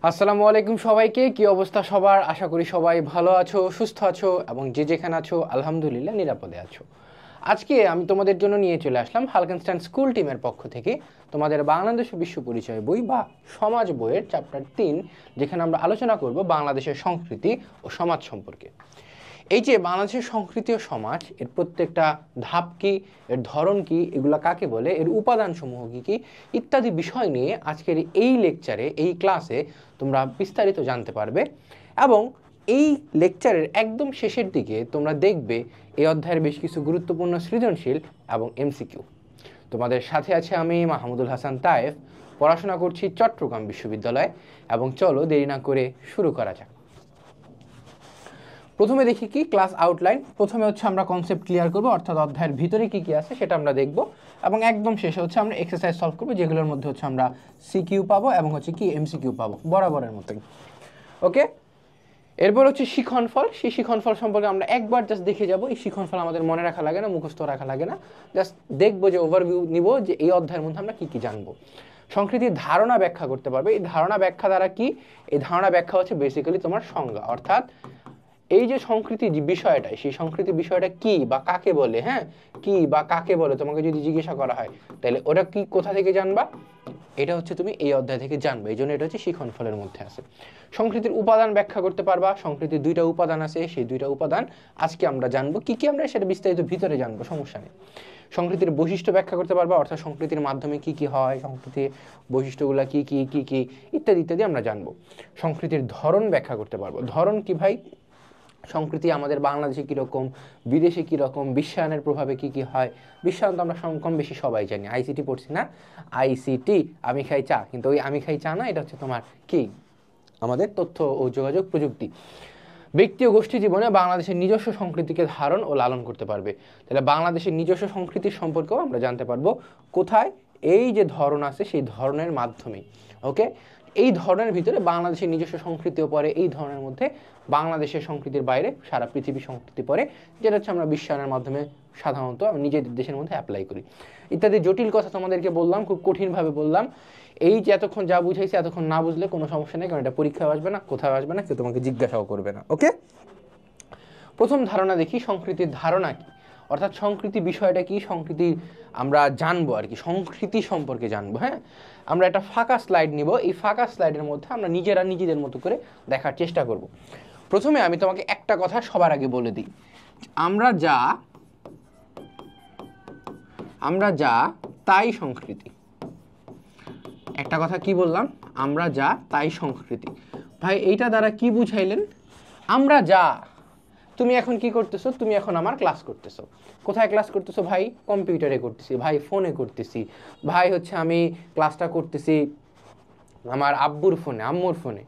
আসসালামু আলাইকুম সবাইকে। কি অবস্থা সবার? আশা করি সবাই ভালো আছো, সুস্থ আছো এবং যে যেখানে আছো আলহামদুলিল্লাহ নিরাপদে আছো। আজকে আমি তোমাদের জন্য নিয়ে চলে আসলাম হালকেনস্টাইন স্কুল টিমের পক্ষ থেকে তোমাদের বাংলাদেশ বিশ্ব পরিচয় বই বা সমাজ বইয়ের চ্যাপ্টার 3, যেখানে আমরা আলোচনা করব বাংলাদেশের সংস্কৃতি ও সমাজ সম্পর্কে। এই যে বাংলাদেশের সংস্কৃতি ও সমাজ, এর প্রত্যেকটা ধাপ কি, এর ধরন কি, এগুলা কাকে বলে, এর উপাদানসমূহ কি কি ইত্যাদি বিষয় নিয়ে আজকের এই লেকচারে, এই ক্লাসে তোমরা বিস্তারিত জানতে পারবে। এবং এই লেকচারের একদম শেষের দিকে তোমরা দেখবে এই অধ্যায়ের বেশ কিছু গুরুত্বপূর্ণ সৃজনশীল এবং এমসিকিউ। তোমাদের সাথে আছে আমি মাহমুদুল হাসান তায়েফ, পড়াশোনা করছি চট্টগ্রাম বিশ্ববিদ্যালয়ে। এবং চলো দেরি না করে শুরু করা যাক। প্রথমে দেখি কি ক্লাস আউটলাইন। প্রথমে হচ্ছে আমরা কনসেপ্ট ক্লিয়ার করব, অর্থাৎ অধ্যায়ের ভিতরে কি কি আছে সেটা আমরা দেখব। এবং একদম শেষে হচ্ছে আমরা এক্সারসাইজ সলভ করব, যেগুলোর মধ্যে হচ্ছে আমরা সিকিউ পাবো এবং হচ্ছে কি এমসিকিউ পাবো বরাবরের মতোই। ওকে, এরপর হচ্ছে শিক্ষণফল। সেই শিক্ষণফল সম্পর্কে আমরা একবার জাস্ট দেখে যাব। এই শিক্ষণফল আমাদের মনে রাখা লাগে না, মুখস্থ রাখা লাগে না, জাস্ট দেখবো, যে ওভারভিউ নিব যে এই অধ্যায়ের মধ্যে আমরা কি কি জানবো। সংস্কৃতির ধারণা ব্যাখ্যা করতে পারবে। এই ধারণা ব্যাখ্যা দ্বারা কি? এই ধারণা ব্যাখ্যা হচ্ছে বেসিক্যালি তোমার সংজ্ঞা, অর্থাৎ এই যে সংস্কৃতি যে বিষয়টা, সেই সংস্কৃতি বিষয়টা কি বা কাকে বলে। হ্যাঁ, কি বা কাকে বলে তোমাকে যদি জিজ্ঞাসা করা হয়, তাহলে ওটা কি, কোথা থেকে জানবা? এটা হচ্ছে তুমি এই অধ্যায় থেকে জানবে। এই জন্য এটা হচ্ছে শিক্ষণফলের মধ্যে আছে। সংস্কৃতির উপাদান ব্যাখ্যা করতে পারবা। সংস্কৃতির 2টা উপাদান আছে, সেই 2টা উপাদান আজকে আমরা জানবো। কি কি আমরা সেটা বিস্তারিত ভিতরে জানবো, সমস্যা নেই। সংস্কৃতির বৈশিষ্ট্য ব্যাখ্যা করতে পারবা, অর্থাৎ সংস্কৃতির মাধ্যমে কি কি হয়, সংস্কৃতির বৈশিষ্ট্যগুলো কি কি কি কি ইত্যাদি ইত্যাদি আমরা জানবো। সংস্কৃতির ধরন ব্যাখ্যা করতে পারবো। ধরন কি ভাই? সংস্কৃতি আমাদের বাংলাদেশে কীরকম, বিদেশে কীরকম, বিশ্বায়নের প্রভাবে কি কি হয়। বিশ্বায়ন তো আমরা কম বেশি সবাই জানি, আইসিটি পড়ছি না, আইসিটি আমি খাই চা, কিন্তু ওই আমি খাই চা না, এটা হচ্ছে তোমার কি আমাদের তথ্য ও যোগাযোগ প্রযুক্তি। ব্যক্তি ও গোষ্ঠী জীবনে বাংলাদেশের নিজস্ব সংস্কৃতিকে ধারণ ও লালন করতে পারবে। তাহলে বাংলাদেশের নিজস্ব সংস্কৃতির সম্পর্কেও আমরা জানতে পারবো। কোথায়? এই যে ধরন আছে সেই ধরনের মাধ্যমে। ওকে, এই ধরনের ভিতরে বাংলাদেশের নিজস্ব সংস্কৃতিও পড়ে। এই ধরনের মধ্যে বাংলাদেশের সংস্কৃতির বাইরে সারা পৃথিবীর সংস্কৃতি পড়ে, যেটা হচ্ছে আমরা বিশ্বায়নের মাধ্যমে সাধারণত নিজেদের দেশের মধ্যে অ্যাপ্লাই করি। ইত্যাদি জটিল কথা তোমাদেরকে বললাম, খুব কঠিনভাবে বললাম। এই যে এতক্ষণ যা বুঝাইছি, এতক্ষণ না বুঝলে কোনো সমস্যা নেই, কারণ এটা পরীক্ষায় আসবে না, কোথাও আসবে না, কেউ তোমাকে জিজ্ঞাসাও করবে না। ওকে, প্রথম ধারণা দেখি, সংস্কৃতির ধারণা কি, অর্থাৎ সংস্কৃতি বিষয়টা কি, সংস্কৃতি আমরা জানবো আর কি, সংস্কৃতি সম্পর্কে জানবো। হ্যাঁ, আমরা একটা ফাঁকা স্লাইড নিব। এই ফাঁকা স্লাইডের মধ্যে আমরা নিজেরা নিজেদের মতো করে দেখার চেষ্টা করব। প্রথমে আমি তোমাকে একটা কথা সবার আগে বলে দিই, আমরা যা তাই সংস্কৃতি। একটা কথা কি বললাম? আমরা যা তাই সংস্কৃতি। ভাই এইটা দ্বারা কি বুঝাইলেন? আমরা যা, তুমি এখন কি করতেছো? তুমি এখন আমার ক্লাস করতেছো। কোথায় ক্লাস করতেছো ভাই? কম্পিউটারে করতেছি ভাই, ফোনে করতেছি ভাই, হচ্ছে আমি ক্লাসটা করতেছি আমার আব্বুর ফোনে, আম্মুর ফোনে,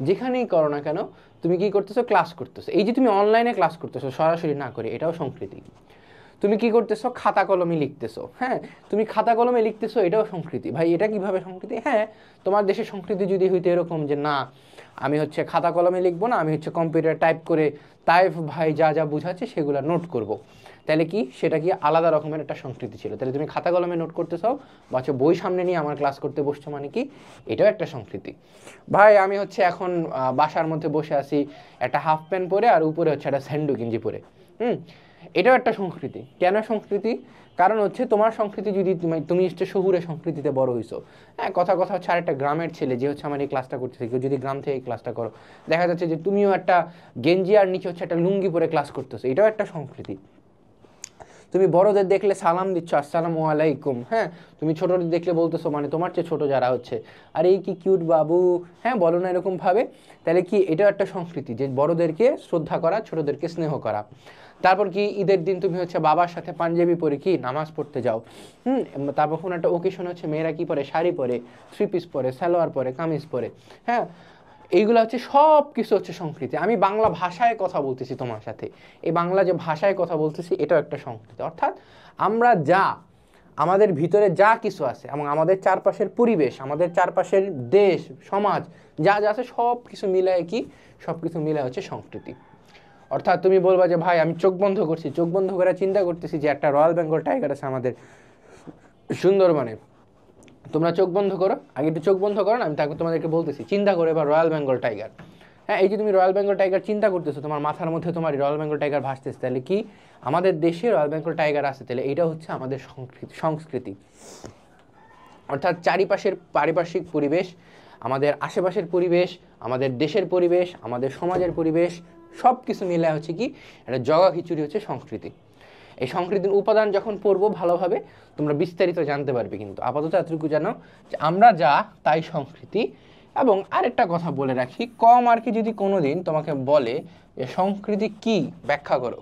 যেখানেই করো না কেন তুমি কি করতেছো? ক্লাস করতেছো। এই যে তুমি অনলাইনে ক্লাস করতেছো সরাসরি না করে, এটাও সংস্কৃতি। তুমি কি করতেছো? খাতা কলমে লিখতেছো। হ্যাঁ, তুমি খাতা কলমে লিখতেছো, এটাও সংস্কৃতি। ভাই এটা কিভাবে সংস্কৃতি? হ্যাঁ, তোমার দেশের সংস্কৃতি যদি হইতো এরকম যে না, আমি হচ্ছে খাতা কলমে লিখবো না, আমি হচ্ছে কম্পিউটার টাইপ করে তাইফ ভাই যা যা বুঝাচ্ছে সেগুলো নোট করব, তাহলে কি সেটা কি আলাদা রকমের একটা সংস্কৃতি ছিল। তাহলে তুমি খাতা কলমে নোট করতেছো বা হচ্ছে বই সামনে নিয়ে আমার ক্লাস করতে বসছো, মানে কি এটাও একটা সংস্কৃতি। ভাই আমি হচ্ছে এখন বাসার মধ্যে বসে আছি একটা হাফ প্যান্ট পরে আর উপরে হচ্ছে একটা স্যান্ডো গেঞ্জি পরে, এটাও একটা সংস্কৃতি। কেন সংস্কৃতি? কারণ হচ্ছে তোমার সংস্কৃতি যদি তুমি হচ্ছে শহুরে সংস্কৃতিতে বড় হইছো। হ্যাঁ, কথা হচ্ছে আরেকটা গ্রামের ছেলে যে হচ্ছে আমার এই ক্লাসটা করতেছে, কেউ যদি গ্রাম থেকে এই ক্লাসটা করো, দেখা যাচ্ছে যে তুমিও একটা গেঞ্জি আর নিচে হচ্ছে একটা লুঙ্গি পরে ক্লাস করতেছো, এটাও একটা সংস্কৃতি। তুমি বড়দের দেখলে সালাম দিচ্ছ, আসসালামু আলাইকুম। হ্যাঁ, তুমি ছোটদের দেখলে বলতেছো, মানে তোমার চেয়ে ছোট যারা হচ্ছে, আরে এই কি কিউট বাবু, হ্যাঁ বলো না এরকম ভাবে। তাহলে কি এটাও একটা সংস্কৃতি, যে বড়দেরকে শ্রদ্ধা করা, ছোটদেরকে স্নেহ করা। তারপর কি ঈদের দিন তুমি হচ্ছে বাবার সাথে পাঞ্জাবি পরে কি নামাজ পড়তে যাও। তারপর কোনো একটা ওকেশন হচ্ছে মেয়েরা কি পরে? শাড়ি পরে, 3 পিস পরে, সালোয়ার পরে, কামিজ পরে। হ্যাঁ, এইগুলো হচ্ছে সব কিছু হচ্ছে সংস্কৃতি। আমি বাংলা ভাষায় কথা বলতেছি তোমার সাথে, এই বাংলা যে ভাষায় কথা বলতেছি এটাও একটা সংস্কৃতি। অর্থাৎ আমরা যা, আমাদের ভিতরে যা কিছু আছে এবং আমাদের চারপাশের পরিবেশ, আমাদের চারপাশের দেশ সমাজ যা যা আছে সব কিছু মিলায় কি, সব কিছু মিলায় হচ্ছে সংস্কৃতি। অর্থাৎ তুমি বলবা যে ভাই আমি চোখ বন্ধ করছি, চোখ বন্ধ করে চিন্তা করতেছি যে একটা রয়্যাল বেঙ্গল টাইগার আছে আমাদের সুন্দরবনে, তোমরা চোখ বন্ধ করো, আগে একটু চোখ বন্ধ করো না, আমি তারপর তোমাদেরকে বলতেছি। চিন্তা করো এবার রয়্যাল বেঙ্গল টাইগার। হ্যাঁ, এই যে তুমি রয়্যাল বেঙ্গল টাইগার চিন্তা করতেছো, তোমার মাথার মধ্যে তোমার রয়্যাল বেঙ্গল টাইগার ভাসতেছে, তাহলে কি আমাদের দেশে রয়্যাল বেঙ্গল টাইগার আছে, তাহলে এইটা হচ্ছে আমাদের সংস্কৃতি। অর্থাৎ চারিপাশের পারিপার্শ্বিক পরিবেশ, আমাদের আশেপাশের পরিবেশ, আমাদের দেশের পরিবেশ, আমাদের সমাজের পরিবেশ, সব কিছু মিলে হচ্ছে কি একটা জগা খিচুড়ি হচ্ছে সংস্কৃতি। এই সংস্কৃতির উপাদান যখন পড়বো ভালোভাবে তোমরা বিস্তারিত জানতে পারবে। কিন্তু আপাতত এতটুকু জানো যে আমরা যা তাই সংস্কৃতি। এবং আরেকটা কথা বলে রাখি, ক মার্কে যদি কোনোদিন তোমাকে বলে যে সংস্কৃতি কি ব্যাখ্যা করো,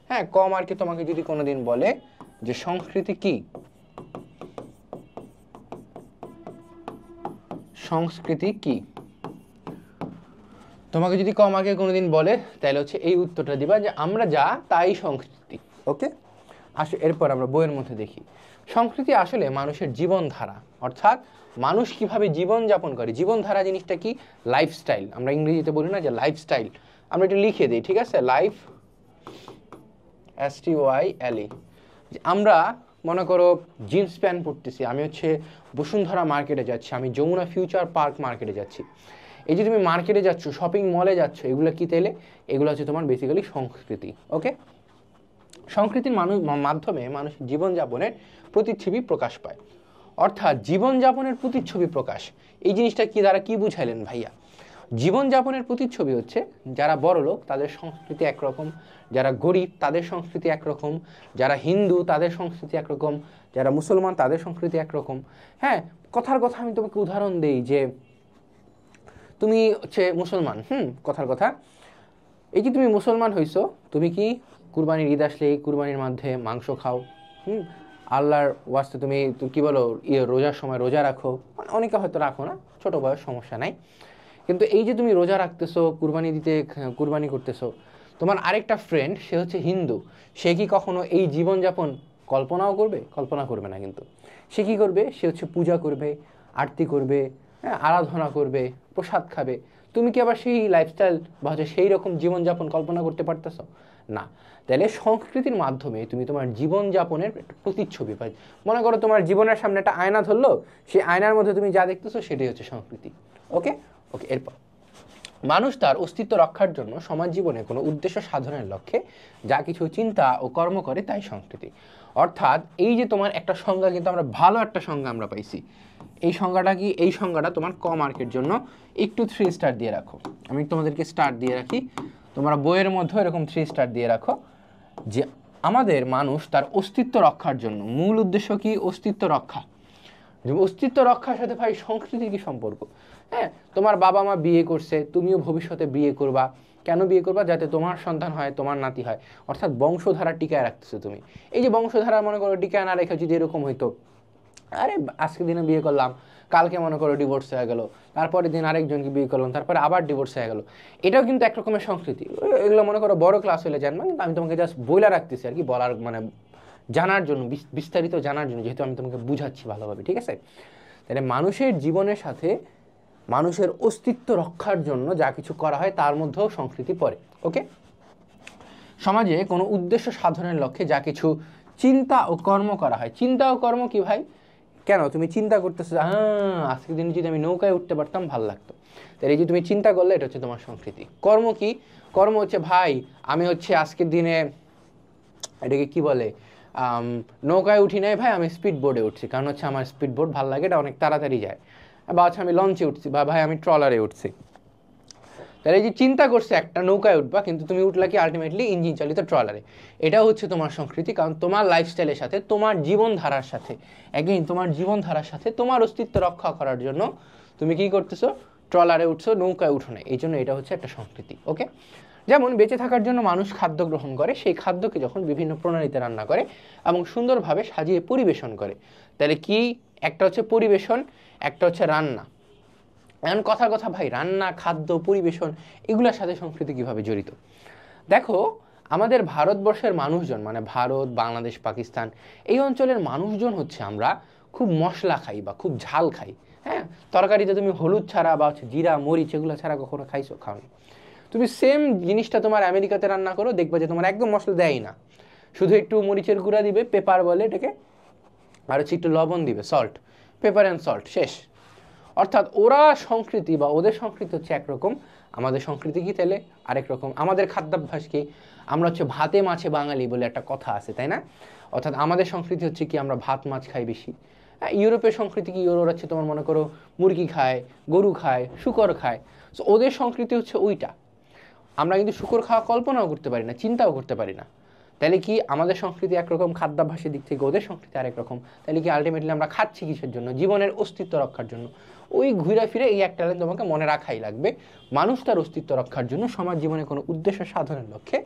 হ্যাঁ, ক মার্কে তোমাকে যদি কোনোদিন বলে যে সংস্কৃতি কি, সংস্কৃতি কি, তোমাকে যদি ক মার্কে কোনোদিন বলে তাহলে হচ্ছে এই উত্তরটা দিবা যে আমরা যা তাই সংস্কৃতি। ওকে, এরপর আমরা বইয়ের মধ্যে দেখি সংস্কৃতি আসলে মানুষের জীবনধারা, অর্থাৎ মানুষ কিভাবে জীবনযাপন করে। জীবনধারা জিনিসটা কি? লাইফস্টাইল, আমরা ইংরেজিতে বলি না যে লাইফস্টাইল, আমরা এটা লিখে দিই, ঠিক আছে, লাইফ STYLE। আমরা মনে করো জিন্স প্যান্ট পরতেছি, আমি হচ্ছে বসুন্ধরা মার্কেটে যাচ্ছি, আমি যমুনা ফিউচার পার্ক মার্কেটে যাচ্ছি। এই যে তুমি মার্কেটে যাচ্ছ, শপিং মলে যাচ্ছ, এগুলো কি তাইলে এগুলো হচ্ছে তোমার বেসিক্যালি সংস্কৃতি। ওকে, সংস্কৃতির মাধ্যমে মানুষের জীবনযাপনের প্রতিচ্ছবি প্রকাশ পায়। অর্থাৎ জীবনযাপনের প্রতিচ্ছবি প্রকাশ, এই জিনিসটা কি দ্বারা কি বুঝাইলেন ভাইয়া? জীবনযাপনের প্রতিচ্ছবি হচ্ছে যারা বড়লোক তাদের সংস্কৃতি একরকম, যারা গরিব তাদের সংস্কৃতি একরকম, যারা হিন্দু তাদের সংস্কৃতি একরকম, যারা মুসলমান তাদের সংস্কৃতি একরকম। হ্যাঁ, কথার কথা আমি তোমাকে উদাহরণ দেই যে তুমি হচ্ছে মুসলমান, কথার কথা, এই যে তুমি মুসলমান হইছো, তুমি কি কুরবানির ঈদ আসলে কুরবানির মধ্যে মাংস খাও, আল্লাহর ওয়াস্তে তুমি কি বলো রোজার সময় রোজা রাখো, অনেকে হয়তো রাখো না, ছোট বয়স সমস্যা নাই। কিন্তু এই যে তুমি রোজা রাখতেছো, কুরবানি করতেছো, তোমার আরেকটা ফ্রেন্ড সে হচ্ছে হিন্দু, সে কি কখনো এই জীবনযাপন কল্পনাও করবে? কল্পনা করবে না। কিন্তু সে কি করবে? সে হচ্ছে পূজা করবে, আরতি করবে, হ্যাঁ, আরাধনা করবে, প্রসাদ খাবে। তুমি কি আবার সেই লাইফস্টাইল বা হচ্ছে সেই রকম জীবনযাপন কল্পনা করতে পারতেছো না? তাহলে সংস্কৃতির মাধ্যমে তুমি তোমার জীবনযাপনের প্রতিচ্ছবি পাই। মনে করো তোমার জীবনের সামনে একটা আয়না ধরলো, সেই আয়নার মধ্যে তুমি যা দেখতেছো সেটাই হচ্ছে সংস্কৃতি। ওকে ওকে এরপর মানুষ তার অস্তিত্ব রক্ষার জন্য সমাজ জীবনে কোনো উদ্দেশ্য সাধনের লক্ষ্যে যা কিছু চিন্তা ও কর্ম করে তাই সংস্কৃতি। অর্থাৎ এই যে তোমার একটা সংজ্ঞা, কিন্তু আমরা ভালো একটা সংজ্ঞা আমরা পাইছি। এই সংজ্ঞাটা কি? এই সংজ্ঞাটা তোমার ক মার্কের জন্য একটু 3 স্টার দিয়ে রাখো, আমি তোমাদেরকে স্টার দিয়ে রাখি, তোমরা বইয়ের মধ্যে এরকম 3 স্টার দিয়ে রাখো যে আমাদের মানুষ তার অস্তিত্ব রক্ষার জন্য, মূল উদ্দেশ্য কি? অস্তিত্ব রক্ষা। অস্তিত্ব রক্ষার সাথে ভাই সংস্কৃতির কি সম্পর্ক? হ্যাঁ, তোমার বাবা মা বিয়ে করছে, তুমিও ভবিষ্যতে বিয়ে করবা। কেন বিয়ে করবা? যাতে তোমার সন্তান হয়, তোমার নাতি হয়, অর্থাৎ বংশধারা টিকায় রাখতেছো তুমি। এই যে বংশধারা মনে করো টিকায় না রেখে যদি এরকম হইতো, আরে আজকে দিনে বিয়ে করলাম, কালকে মনে করো ডিভোর্স হয়ে গেল, তারপরের দিন আরেকজনকে বিয়ে করলাম, তারপরে আবার ডিভোর্স হয়ে গেল, এটাও কিন্তু এক রকমের সংস্কৃতি। এগুলো মনে করো বড় ক্লাস হলে জানবা, কিন্তু আমি তোমাকে জাস্ট বইলা রাখতেছি আর কি, বলার মানে জানার জন্য, বিস্তারিত জানার জন্য, যেহেতু আমি তোমাকে বুঝাচ্ছি ভালোভাবে, ঠিক আছে? তাহলে মানুষের জীবনের সাথে মানুষের অস্তিত্ব রক্ষার জন্য যা কিছু করা হয় তার মধ্যেও সংস্কৃতি পড়ে। ওকে, সমাজে কোনো উদ্দেশ্য সাধনের লক্ষ্যে যা কিছু চিন্তা ও কর্ম করা হয়। চিন্তা ও কর্ম কি ভাই? কেন তুমি চিন্তা করতেছো, আজকের দিনে যদি আমি নৌকায় উঠতে পারতাম ভালো লাগতো, তাহলে এই যে তুমি চিন্তা করলে এটা হচ্ছে তোমার সংস্কৃতি। কর্ম কি? কর্ম হচ্ছে ভাই আমি হচ্ছে আজকের দিনে এটাকে কি বলে, নৌকায় উঠি নাই ভাই, আমি স্পিড বোর্ডে উঠছি, কারণ হচ্ছে আমার স্পিড বোর্ড ভালো লাগে, এটা অনেক তাড়াতাড়ি যায়। বা হচ্ছে আমি লঞ্চে উঠছি, বা ভাই আমি ট্রলারে উঠছি। তাহলে এই যে চিন্তা করছে একটা নৌকায় উঠবা, কিন্তু তুমি উঠলা কি আলটিমেটলি ইঞ্জিন চালিত ট্রলারে। এটাও হচ্ছে তোমার সংস্কৃতি, কারণ তোমার লাইফস্টাইলের সাথে, তোমার জীবনধারার সাথে, এগেইন তোমার জীবনধারার সাথে তোমার অস্তিত্ব রক্ষা করার জন্য তুমি কি করতেছো? ট্রলারে উঠছো, নৌকায় উঠো না, এই জন্য এটা হচ্ছে একটা সংস্কৃতি। ওকে, যেমন বেঁচে থাকার জন্য মানুষ খাদ্য গ্রহণ করে, সেই খাদ্যকে যখন বিভিন্ন প্রণালীতে রান্না করে এবং সুন্দরভাবে সাজিয়ে পরিবেশন করে, তাহলে কি একটা হচ্ছে পরিবেশন, একটা হচ্ছে রান্না। এখন কথার কথা ভাই, রান্না, খাদ্য, পরিবেশন এগুলোর সাথে সংস্কৃতি কিভাবে জড়িত? দেখো, আমাদের ভারতবর্ষের মানুষজন, মানে ভারত, বাংলাদেশ, পাকিস্তান, এই অঞ্চলের মানুষজন হচ্ছে আমরা খুব মশলা খাই বা খুব ঝাল খাই। হ্যাঁ, তরকারিতে তুমি হলুদ ছাড়া বা হচ্ছে জিরা, মরিচ এগুলো ছাড়া কখনো খাইছো? খাওনি। তুমি সেম জিনিসটা তোমার আমেরিকাতে রান্না করো, দেখবে যে তোমার একদম মশলা দেয় না, শুধু একটু মরিচের গুঁড়া দিবে, পেপার বলে এটাকে, আর হচ্ছে একটু লবণ দিবে, সল্ট, পেপার অ্যান্ড সল্ট, শেষ। অর্থাৎ ওরা সংস্কৃতি বা ওদের সংস্কৃতি হচ্ছে একরকম, আমাদের সংস্কৃতি কি তাহলে আরেক রকম। আমাদের খাদ্যাভ্যাস কি, আমরা হচ্ছে ভাতে মাছে বাঙালি বলে একটা কথা আছে, তাই না? অর্থাৎ আমাদের সংস্কৃতি হচ্ছে কি আমরা ভাত মাছ খাই বেশি। ইউরোপের সংস্কৃতি কি, ওরা হচ্ছে তোমার মনে করো মুরগি খায়, গরু খায়, শূকর খায়। সো ওদের সংস্কৃতি হচ্ছে ওইটা। আমরা কিন্তু শূকর খাওয়া কল্পনাও করতে পারি না, চিন্তাও করতে পারি না। তাহলে কি আমাদের সংস্কৃতি একরকম, খাদ্যাভ্যাসের দিক থেকে ওদের সংস্কৃতি আরেক রকম। তাহলে কি আলটিমেটলি আমরা খাচ্ছি কিসের জন্য? জীবনের অস্তিত্ব রক্ষার জন্য। ওই ঘুরে ফিরে এই একটা লাইন তোমাকে মনে রাখাই লাগবে, মানুষ তার অস্তিত্ব রক্ষার জন্য সমাজ জীবনে কোনো উদ্দেশ্য সাধনের লক্ষ্যে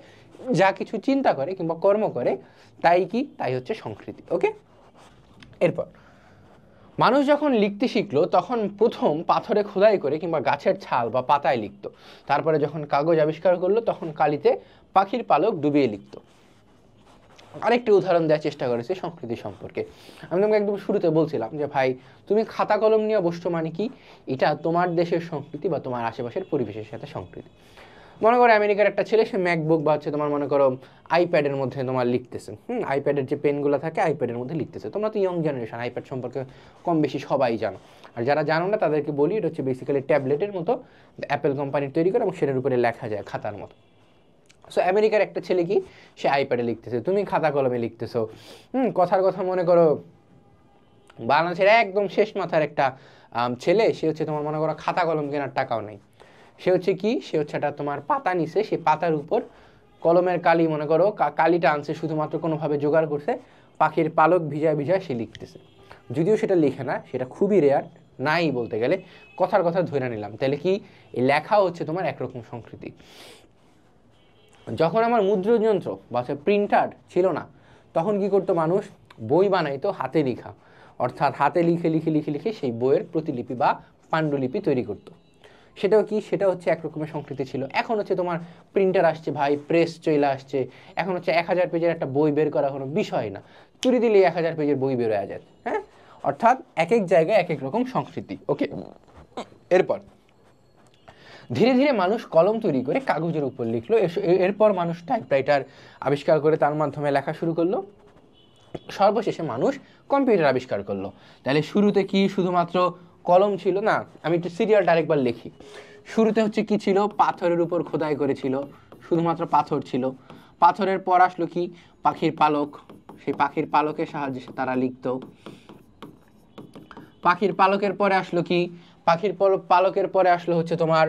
যা কিছু চিন্তা করে কিংবা কর্ম করে, তাই কি, তাই হচ্ছে সংস্কৃতি। ওকে, এরপর মানুষ যখন লিখতে শিখলো তখন প্রথম পাথরে খোদাই করে কিংবা গাছের ছাল বা পাতায় লিখতো। তারপরে যখন কাগজ আবিষ্কার করলো তখন কালিতে পাখির পালক ডুবিয়ে লিখতো। আরেকটি উদাহরণ দেওয়ার চেষ্টা করেছি সংস্কৃতি সম্পর্কে। আমি তোমাকে একদম শুরুতে বলছিলাম যে ভাই তুমি খাতা কলম নিয়ে বসছো মানে কি, এটা তোমার দেশের সংস্কৃতি বা তোমার আশেপাশের পরিবেশের সাথে সংস্কৃতি। মনে করো আমেরিকার একটা ছেলে, সে ম্যাকবুক বা হচ্ছে তোমার মনে করো আইপ্যাডের মধ্যে তোমার লিখতেছে, আইপ্যাডের যে পেনগুলো থাকে আইপ্যাডের মধ্যে লিখতেছে। তোমরা তো ইয়ং জেনারেশন, আইপ্যাড সম্পর্কে কম বেশি সবাই জানো। আর যারা জানো না তাদেরকে বলি, এটা হচ্ছে বেসিক্যালি ট্যাবলেটের মতো, অ্যাপেল কোম্পানির তৈরি করে এবং সেটার উপরে লেখা যায় খাতার মতো। সো আমেরিকার একটা ছেলে কি, সে আইপ্যাডে লিখতেছে, তুমি খাতা কলমে লিখতেছো। কথার কথা মনে করো বাংলাদেশের একদম শেষ মাথার একটা ছেলে, সে হচ্ছে তোমার মনে করো খাতা কলম কেনার টাকাও নেই। সে হচ্ছে কি, সে হচ্ছে একটা তোমার পাতা নিছে, সেই পাতার উপর কলমের কালি মনে করো কালিটা আনছে, শুধুমাত্র কোনোভাবে জোগাড় করছে, পাখির পালক ভিজায় ভিজায় সে লিখতেছে। যদিও সেটা লিখে না, সেটা খুবই রেয়ার, নাই বলতে গেলে, কথার কথা ধরে নিলাম। তাহলে কি, এই লেখা হচ্ছে তোমার একরকম সংস্কৃতি। যখন আমার মুদ্রণ যন্ত্র বা প্রিন্টার ছিল না, তখন কি করতো মানুষ, বই বানাইতো হাতে লেখা, অর্থাৎ হাতে লিখে লিখে লিখে লিখে সেই বইয়ের প্রতিলিপি বা পাণ্ডুলিপি তৈরি করতো। সেটাও কি, সেটা হচ্ছে একরকমের সংস্কৃতি ছিল। এখন হচ্ছে তোমার প্রিন্টার আসছে ভাই, প্রেস চলে আসছে, এখন হচ্ছে 1000 পেজের একটা বই বের করা কোনো বিষয় না, তুলি দিলে 1000 পেজের বই বের হয়ে যায়। হ্যাঁ, অর্থাৎ এক এক জায়গায় এক এক রকম সংস্কৃতি। ওকে, এরপর ধীরে ধীরে মানুষ কলম তৈরি করে কাগজের উপর লিখলো। এরপর মানুষ টাইপরাইটার আবিষ্কার করে তার মাধ্যমে লেখা শুরু করলো। সর্বশেষে মানুষ কম্পিউটার আবিষ্কার করলো। তাহলে শুরুতে কি শুধুমাত্র কলম ছিল না? আমি একটু সিরিয়ালটা আরেকবার লিখি। শুরুতে হচ্ছে কি ছিল, পাথরের উপর খোদাই করেছিল, শুধুমাত্র পাথর ছিল। পাথরের পর আসলো কি, পাখির পালক, সেই পাখির পালকের সাহায্যে তারা লিখতো। পাখির পালকের পরে আসলো কি, পাখির পালকের পরে আসলো হচ্ছে তোমার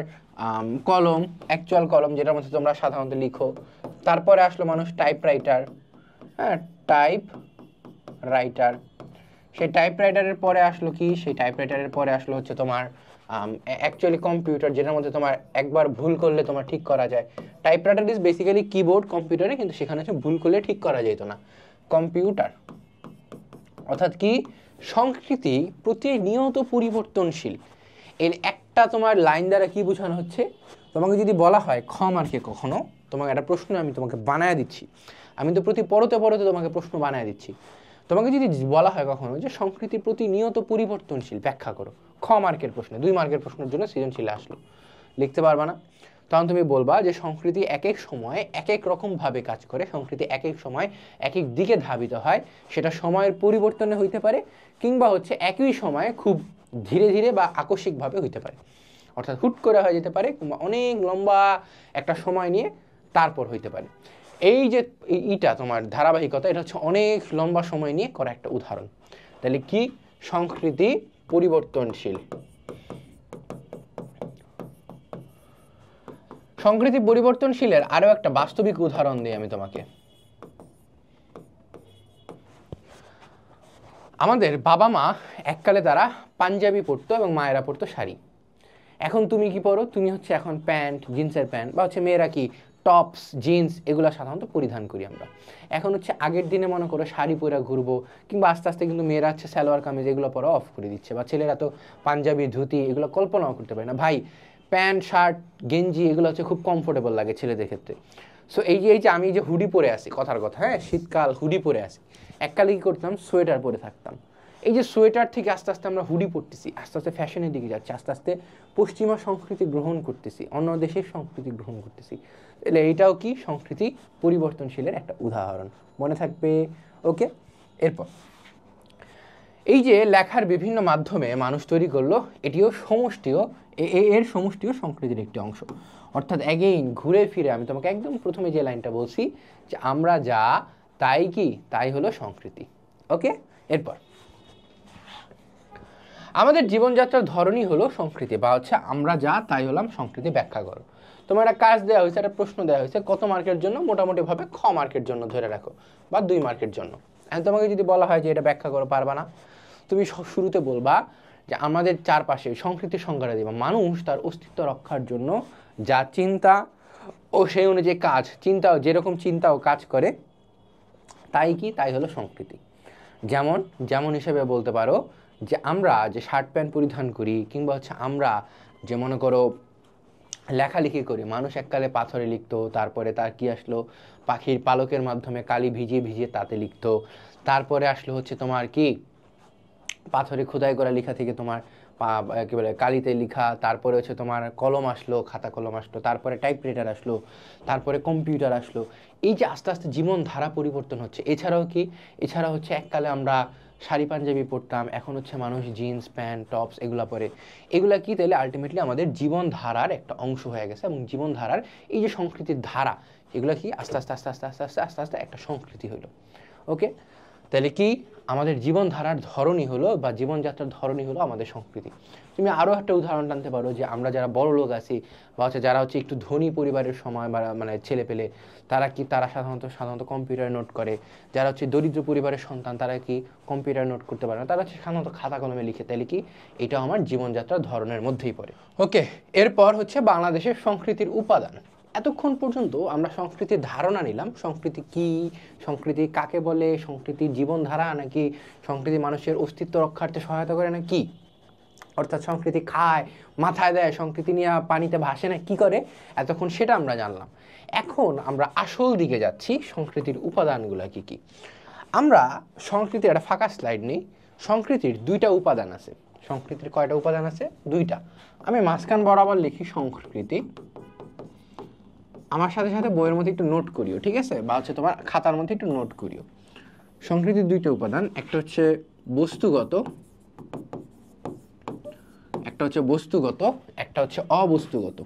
কলম, অ্যাকচুয়াল কলম যেটার মধ্যে তোমরা সাধারণত লিখো। তারপরে আসলো মানুষ টাইপরাইটার, হ্যাঁ টাইপ রাইটার। সেই টাইপরাইটারের পরে আসলো কি, সেই টাইপরাইটারের পরে আসলো হচ্ছে তোমার অ্যাকচুয়ালি কম্পিউটার, যেটার মধ্যে তোমার একবার ভুল করলে তোমার ঠিক করা যায়। টাইপরাইটার ইজ বেসিক্যালি কিবোর্ড কম্পিউটারে, কিন্তু সেখানে হচ্ছে ভুল করলে ঠিক করা যেত না, কম্পিউটার। অর্থাৎ কি, সংস্কৃতি প্রতিনিয়ত পরিবর্তনশীল। এর একটা তোমার লাইন দ্বারা কি বোঝানো হচ্ছে, তোমাকে যদি বলা হয় খ মার্কে কখনো তোমাকে একটা প্রশ্ন আমি তোমাকে বানায় দিচ্ছি, আমি তো প্রতি পরতে পরতে তোমাকে প্রশ্ন বানায় দিচ্ছি। তোমাকে যদি বলা হয় কখনো যে সংস্কৃতি প্রতিনিয়ত পরিবর্তনশীল, ব্যাখ্যা করো, খ মার্কের প্রশ্নে, 2 মার্কের প্রশ্নের জন্য সৃজনশীল আসলো, লিখতে পারবা না, তখন তুমি বলবা যে সংস্কৃতি এক এক সময় এক এক রকমভাবে কাজ করে, সংস্কৃতি এক এক সময় এক এক দিকে ধাবিত হয়। সেটা সময়ের পরিবর্তনে হইতে পারে, কিংবা হচ্ছে একই সময়ে খুব ধীরে ধীরে বা আকস্মিকভাবে হইতে পারে। অর্থাৎ হুট করে হয়ে যেতে পারে, কিংবা অনেক লম্বা একটা সময় নিয়ে তারপর হইতে পারে। এই যে এইটা তোমার ধারাবাহিকতা, এটা হচ্ছে অনেক লম্বা সময় নিয়ে করা একটা উদাহরণ। তাহলে কি, সংস্কৃতি পরিবর্তনশীল। সংস্কৃতি পরিবর্তনশীলের আরো একটা বাস্তবিক উদাহরণ দিই আমি তোমাকে। আমাদের বাবা মা এককালে তারা পাঞ্জাবি পরতো এবং মায়েরা পরতো শাড়ি। এখন তুমি কি পরো, তুমি হচ্ছে এখন প্যান্ট, জিন্সের প্যান্ট, বা হচ্ছে মেয়েরা কি টপস, জিন্স, এগুলো সাধারণত পরিধান করি আমরা। এখন হচ্ছে আগের দিনে মনে করো শাড়ি পরে ঘুরবো, কিংবা আস্তে আস্তে কিন্তু মেয়েরা হচ্ছে সালোয়ার কামিজ এগুলো পরা অফ করে দিচ্ছে, বা ছেলেরা তো পাঞ্জাবি, ধুতি এগুলো কল্পনাও করতে পারে না। ভাই প্যান্ট, শার্ট, গেঞ্জি এগুলো হচ্ছে খুব কমফোর্টেবল লাগে ছেলেদের ক্ষেত্রে। সো এই যে আমি যে হুডি পরে আসি, কথার কথা, হ্যাঁ শীতকাল হুডি পরে আসি, এককালে কি করতাম, সোয়েটার পরে থাকতাম। এই যে সোয়েটার থেকে আস্তে আস্তে আমরা হুডি পরতেছি, আস্তে আস্তে ফ্যাশনের দিকে যাচ্ছি, আস্তে আস্তে পশ্চিমা সংস্কৃতি গ্রহণ করতেছি, অন্য দেশের সংস্কৃতি গ্রহণ করতেছি। তাহলে এইটাও কি সংস্কৃতি পরিবর্তনশীলের একটা উদাহরণ, মনে থাকবে। ওকে, এরপর এই যে লেখার বিভিন্ন মাধ্যমে মানুষ তৈরি করলো, এটিও সমষ্টিও, এর সমষ্টিও সংস্কৃতির একটি অংশ। অর্থাৎ অ্যাগেইন ঘুরে ফিরে আমি তোমাকে একদম প্রথমে যে লাইনটা বলছি যে আমরা যা তাই কি, তাই হলো সংস্কৃতি। ওকে, এরপর আমাদের জীবনযাত্রার ধরনই হলো সংস্কৃতি, বা হচ্ছে আমরা যা তাই হলাম সংস্কৃতি, ব্যাখ্যা করো। তোমার একটা কাজ দেওয়া হয়েছে, একটা প্রশ্ন দেওয়া হয়েছে, কত মার্কের জন্য? মোটামুটিভাবে খ মার্কের জন্য ধরে রাখো, বা 2 মার্কের জন্য। এখন তোমাকে যদি বলা হয় যে এটা ব্যাখ্যা করো, পারবা না। তুমি শুরুতে বলবা যে আমাদের চারপাশে সংস্কৃতির সংজ্ঞাটা দিবা, মানুষ তার অস্তিত্ব রক্ষার জন্য যা চিন্তা ও সেই অনুযায়ী কাজ, চিন্তাও যেরকম চিন্তা ও কাজ করে তাই কি, তাই হলো সংস্কৃতি। যেমন যেমন হিসেবে বলতে পারো যে আমরা যে শার্ট প্যান্ট পরিধান করি, কিংবা হচ্ছে আমরা যে মনে করো লেখালেখি করি, মানুষ এককালে পাথরে লিখতো, তারপরে তার কি আসলো পাখির পালকের মাধ্যমে কালি ভিজিয়ে ভিজিয়ে তাতে লিখতো, তারপরে আসলো হচ্ছে তোমার কি পাথরে খোদাই করা লেখা থেকে তোমার কি বলে কালিতে লেখা, তারপরে হচ্ছে তোমার কলম আসলো, খাতা কলম আসলো, তারপরে টাইপরাইটার আসলো, তারপরে কম্পিউটার আসলো। এই যে আস্তে আস্তে জীবন ধারা পরিবর্তন হচ্ছে। এছাড়াও কি, এছাড়া হচ্ছে এককালে আমরা শাড়ি পাঞ্জাবি পরতাম, এখন হচ্ছে মানুষ জিন্স প্যান্ট টপস এগুলা পরে। এগুলা কি তাহলে আলটিমেটলি আমাদের জীবন ধারার একটা অংশ হয়ে গেছে, এবং জীবন ধারার এই যে সংস্কৃতির ধারা, এগুলা কি আস্তে আস্তে আস্তে আস্তে আস্তে আস্তে আস্তে আস্তে একটা সংস্কৃতি হলো। ওকে, তাহলে কি আমাদের জীবনধারার ধরনই হলো, বা জীবনযাত্রার ধরনই হলো আমাদের সংস্কৃতি। তুমি আরও একটা উদাহরণ টানতে পারো যে আমরা যারা বড় লোক আছি, বা হচ্ছে যারা হচ্ছে একটু ধনী পরিবারের সময় বা মানে ছেলে পেলে, তারা কি, তারা সাধারণত কম্পিউটারে নোট করে। যারা হচ্ছে দরিদ্র পরিবারের সন্তান, তারা কি কম্পিউটারে নোট করতে পারে না, তারা হচ্ছে সাধারণত খাতা কলমে লিখে। তাহলে কি এটা আমার জীবনযাত্রার ধরনের মধ্যেই পড়ে। ওকে, এরপর হচ্ছে বাংলাদেশের সংস্কৃতির উপাদান। এতক্ষণ পর্যন্ত আমরা সংস্কৃতির ধারণা নিলাম, সংস্কৃতি কি, সংস্কৃতি কাকে বলে, সংস্কৃতির জীবনধারা নাকি সংস্কৃতি মানুষের অস্তিত্ব রক্ষার্থে সহায়তা করে না কি, অর্থাৎ সংস্কৃতি খায়, মাথায় দেয়, সংস্কৃতি নিয়ে পানিতে ভাসে না কি করে, এতক্ষণ সেটা আমরা জানলাম। এখন আমরা আসল দিকে যাচ্ছি, সংস্কৃতির উপাদানগুলো কি কি। আমরা সংস্কৃতির একটা ফাঁকা স্লাইড নেই। সংস্কৃতির 2টা উপাদান আছে। সংস্কৃতির কয়টা উপাদান আছে? 2টা। আমি মাঝখান বরাবর লিখি সংস্কৃতি, আমার সাথে সাথে বইয়ের মধ্যে একটু নোট করিও, ঠিক আছে, বা হচ্ছে তোমার খাতার মধ্যে একটু নোট করিও। সংস্কৃতির 2টা উপাদান, একটা হচ্ছে বস্তুগত, একটা হচ্ছে বস্তুগত, একটা হচ্ছে অবস্তুগত।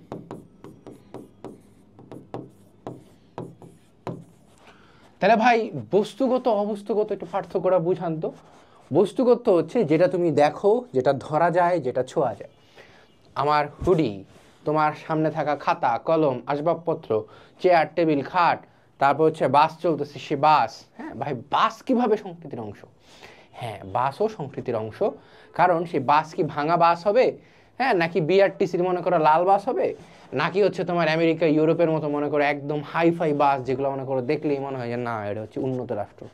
তাহলে ভাই বস্তুগত অবস্তুগত একটু পার্থক্যটা বুঝান তো। বস্তুগত হচ্ছে যেটা তুমি দেখো, যেটা ধরা যায়, যেটা ছোঁয়া যায়। আমার হুডি, তোমার সামনে থাকা খাতা কলম আসবাবপত্র, চেয়ার টেবিল খাট, তারপর হচ্ছে বাস চলতেছে, সে বাস। হ্যাঁ ভাই, বাস কিভাবে সংস্কৃতির অংশ? হ্যাঁ, বাসও সংস্কৃতির অংশ। কারণ সেই বাস কি ভাঙা বাস হবে, হ্যাঁ, নাকি বিআরটিসির মনে করো লাল বাস হবে, নাকি হচ্ছে তোমার আমেরিকা ইউরোপের মতো মনে করো একদম হাইফাই বাস, যেগুলো মনে করো দেখলেই মনে হয় যে না এটা হচ্ছে উন্নত রাষ্ট্র।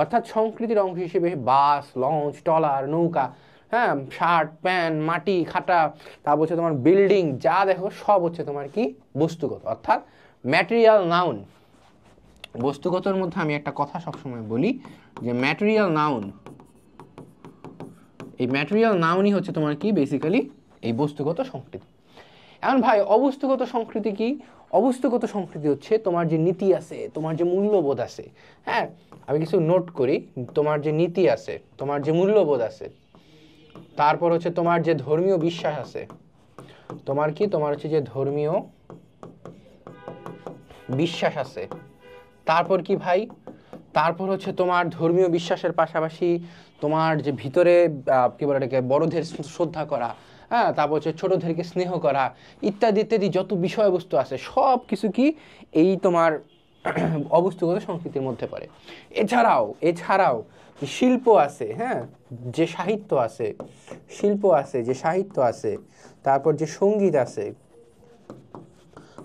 অর্থাৎ সংস্কৃতির অংশ হিসেবে বাস, লঞ্চ, ট্রলার, নৌকা, হ্যাঁ, শার্ট প্যান্ট, মাটি খাটা, তারপর হচ্ছে তোমার বিল্ডিং, যা দেখো সব হচ্ছে তোমার কি বস্তুগত, অর্থাৎ ম্যাটেরিয়াল নাউন। বস্তুগতর মধ্যে আমি একটা কথা সবসময় বলি যে ম্যাটেরিয়াল নাউন, এই ম্যাটেরিয়াল নাউনই হচ্ছে তোমার কি বেসিক্যালি এই বস্তুগত সংস্কৃতি। এখন ভাই অবস্তুগত সংস্কৃতি কি? অবস্তুগত সংস্কৃতি হচ্ছে তোমার যে নীতি আছে, তোমার যে মূল্যবোধ আছে। হ্যাঁ, আমি কিছু নোট করি। তোমার যে নীতি আছে, তোমার যে মূল্যবোধ আছে, তারপর হচ্ছে তোমার যে ধর্মীয় বিশ্বাস আছে, তোমার কি, তোমার হচ্ছে যে ধর্মীয় বিশ্বাস আছে, তারপর কি ভাই, তারপর হচ্ছে তোমার ধর্মীয় বিশ্বাসের পাশাপাশি তোমার যে ভিতরে কি বলে এটাকে বড়দের শ্রদ্ধা করা, হ্যাঁ, তারপর হচ্ছে ছোটদেরকে স্নেহ করা, ইত্যাদি ইত্যাদি যত বিষয়বস্তু আছে সব কিছু কি এই তোমার অবস্তুগত সংস্কৃতির মধ্যে পড়ে। এছাড়াও শিল্প আছে, হ্যাঁ, যে সাহিত্য আছে, শিল্প আছে, যে সাহিত্য আছে, তারপর যে সঙ্গীত আছে,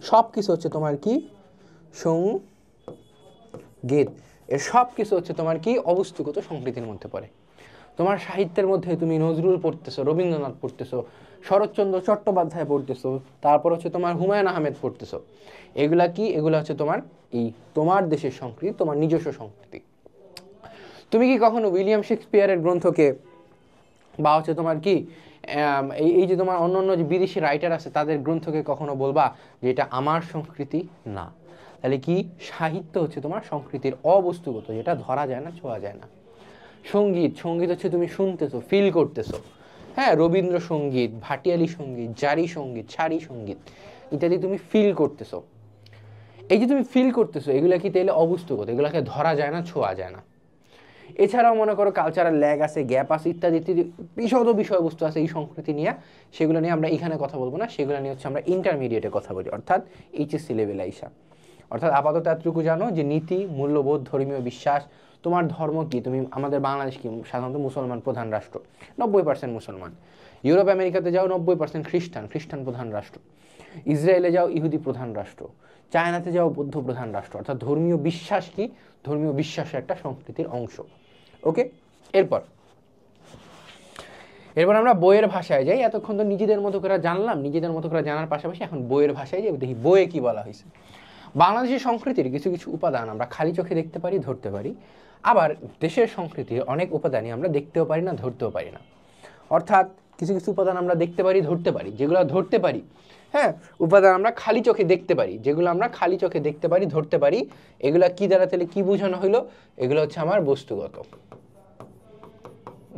সব কিছু হচ্ছে তোমার কি সঙ্গীত, এর সব কিছু হচ্ছে তোমার কি অবস্তুগত সংস্কৃতির মধ্যে পড়ে। তোমার সাহিত্যের মধ্যে তুমি নজরুল পড়তেছো, রবীন্দ্রনাথ পড়তেছো, শরৎচন্দ্র চট্টোপাধ্যায় পড়তেছো, তারপর হচ্ছে তোমার হুমায়ুন আহমেদ পড়তেছো। এগুলা কি? এগুলা হচ্ছে তোমার এই তোমার দেশের সংস্কৃতি, তোমার নিজস্ব সংস্কৃতি। তুমি কি কখনো উইলিয়াম শেক্সপিয়ারের গ্রন্থকে, বা হচ্ছে তোমার কি এই যে তোমার অন্য যে বিদেশি রাইটার আছে তাদের গ্রন্থকে কখনো বলবা যে এটা আমার সংস্কৃতি? না। তাহলে কি সাহিত্য হচ্ছে তোমার সংস্কৃতির অবস্তুগত, যেটা ধরা যায় না, ছোঁয়া যায় না। সঙ্গীত, সঙ্গীত হচ্ছে তুমি শুনতেছো, ফিল করতেছো। হ্যাঁ, রবীন্দ্রসঙ্গীত, ভাটিয়ালি সঙ্গীত, জারি সঙ্গীত, সারি সঙ্গীত ইত্যাদি তুমি ফিল করতেছো। এই যে তুমি ফিল করতেছো, এগুলো কি তাহলে অবস্তুগত, এগুলোকে ধরা যায় না, ছোঁয়া যায় না। এছাড়াও মনে করো কালচারাল ল্যাগ আছে, গ্যাপ আছে, ইত্যাদি ইত্যাদি বিশদ বিষয়বস্তু আছে এই সংস্কৃতি নিয়ে, সেগুলো নিয়ে আমরা এখানে কথা বলবো না, সেগুলো নিয়ে হচ্ছে আমরা ইন্টারমিডিয়েটে কথা বলি, অর্থাৎ এইচএসসি লেভেল আইসা। অর্থাৎ আপাতত এতটুকু জানো যে নীতি, মূল্যবোধ, ধর্মীয় বিশ্বাস, তোমার ধর্ম কি, তুমি, আমাদের বাংলাদেশ কি সাধারণত মুসলমান প্রধান রাষ্ট্র, 90% মুসলমান। ইউরোপ আমেরিকাতে যাও 90% খ্রিস্টান, খ্রিস্টান প্রধান রাষ্ট্র। ইসরায়েলে যাও ইহুদি প্রধান রাষ্ট্র। চায়নাতে যাও বৌদ্ধ প্রধান রাষ্ট্র। অর্থাৎ ধর্মীয় বিশ্বাস কি, ধর্মীয় বিশ্বাসের একটা সংস্কৃতির অংশ। ওকে, এরপর আমরা বইয়ের ভাষায় যাই। এতক্ষণ তো নিজেদের মতো করে জানলাম, নিজেদের মতো করে জানার পাশাপাশি এখন বইয়ের ভাষায় যাই, দেখি বইয়ে কি বলা হয়েছে। বাংলাদেশের সংস্কৃতির কিছু কিছু উপাদান আমরা খালি চোখে দেখতে পারি, ধরতে পারি। আবার দেশের সংস্কৃতির অনেক উপাদানই আমরা দেখতেও পারি না, ধরতেও পারি না। অর্থাৎ কিছু কিছু উপাদান আমরা দেখতে পারি, ধরতে পারি, যেগুলো ধরতে পারি, হ্যাঁ, উপাদান আমরা খালি চোখে দেখতে পারি, যেগুলো আমরা খালি চোখে দেখতে পারি, ধরতে পারি, এগুলো কি দ্বারা তাহলে কি বোঝানো হলো? এগুলো হচ্ছে আমার বস্তুগত।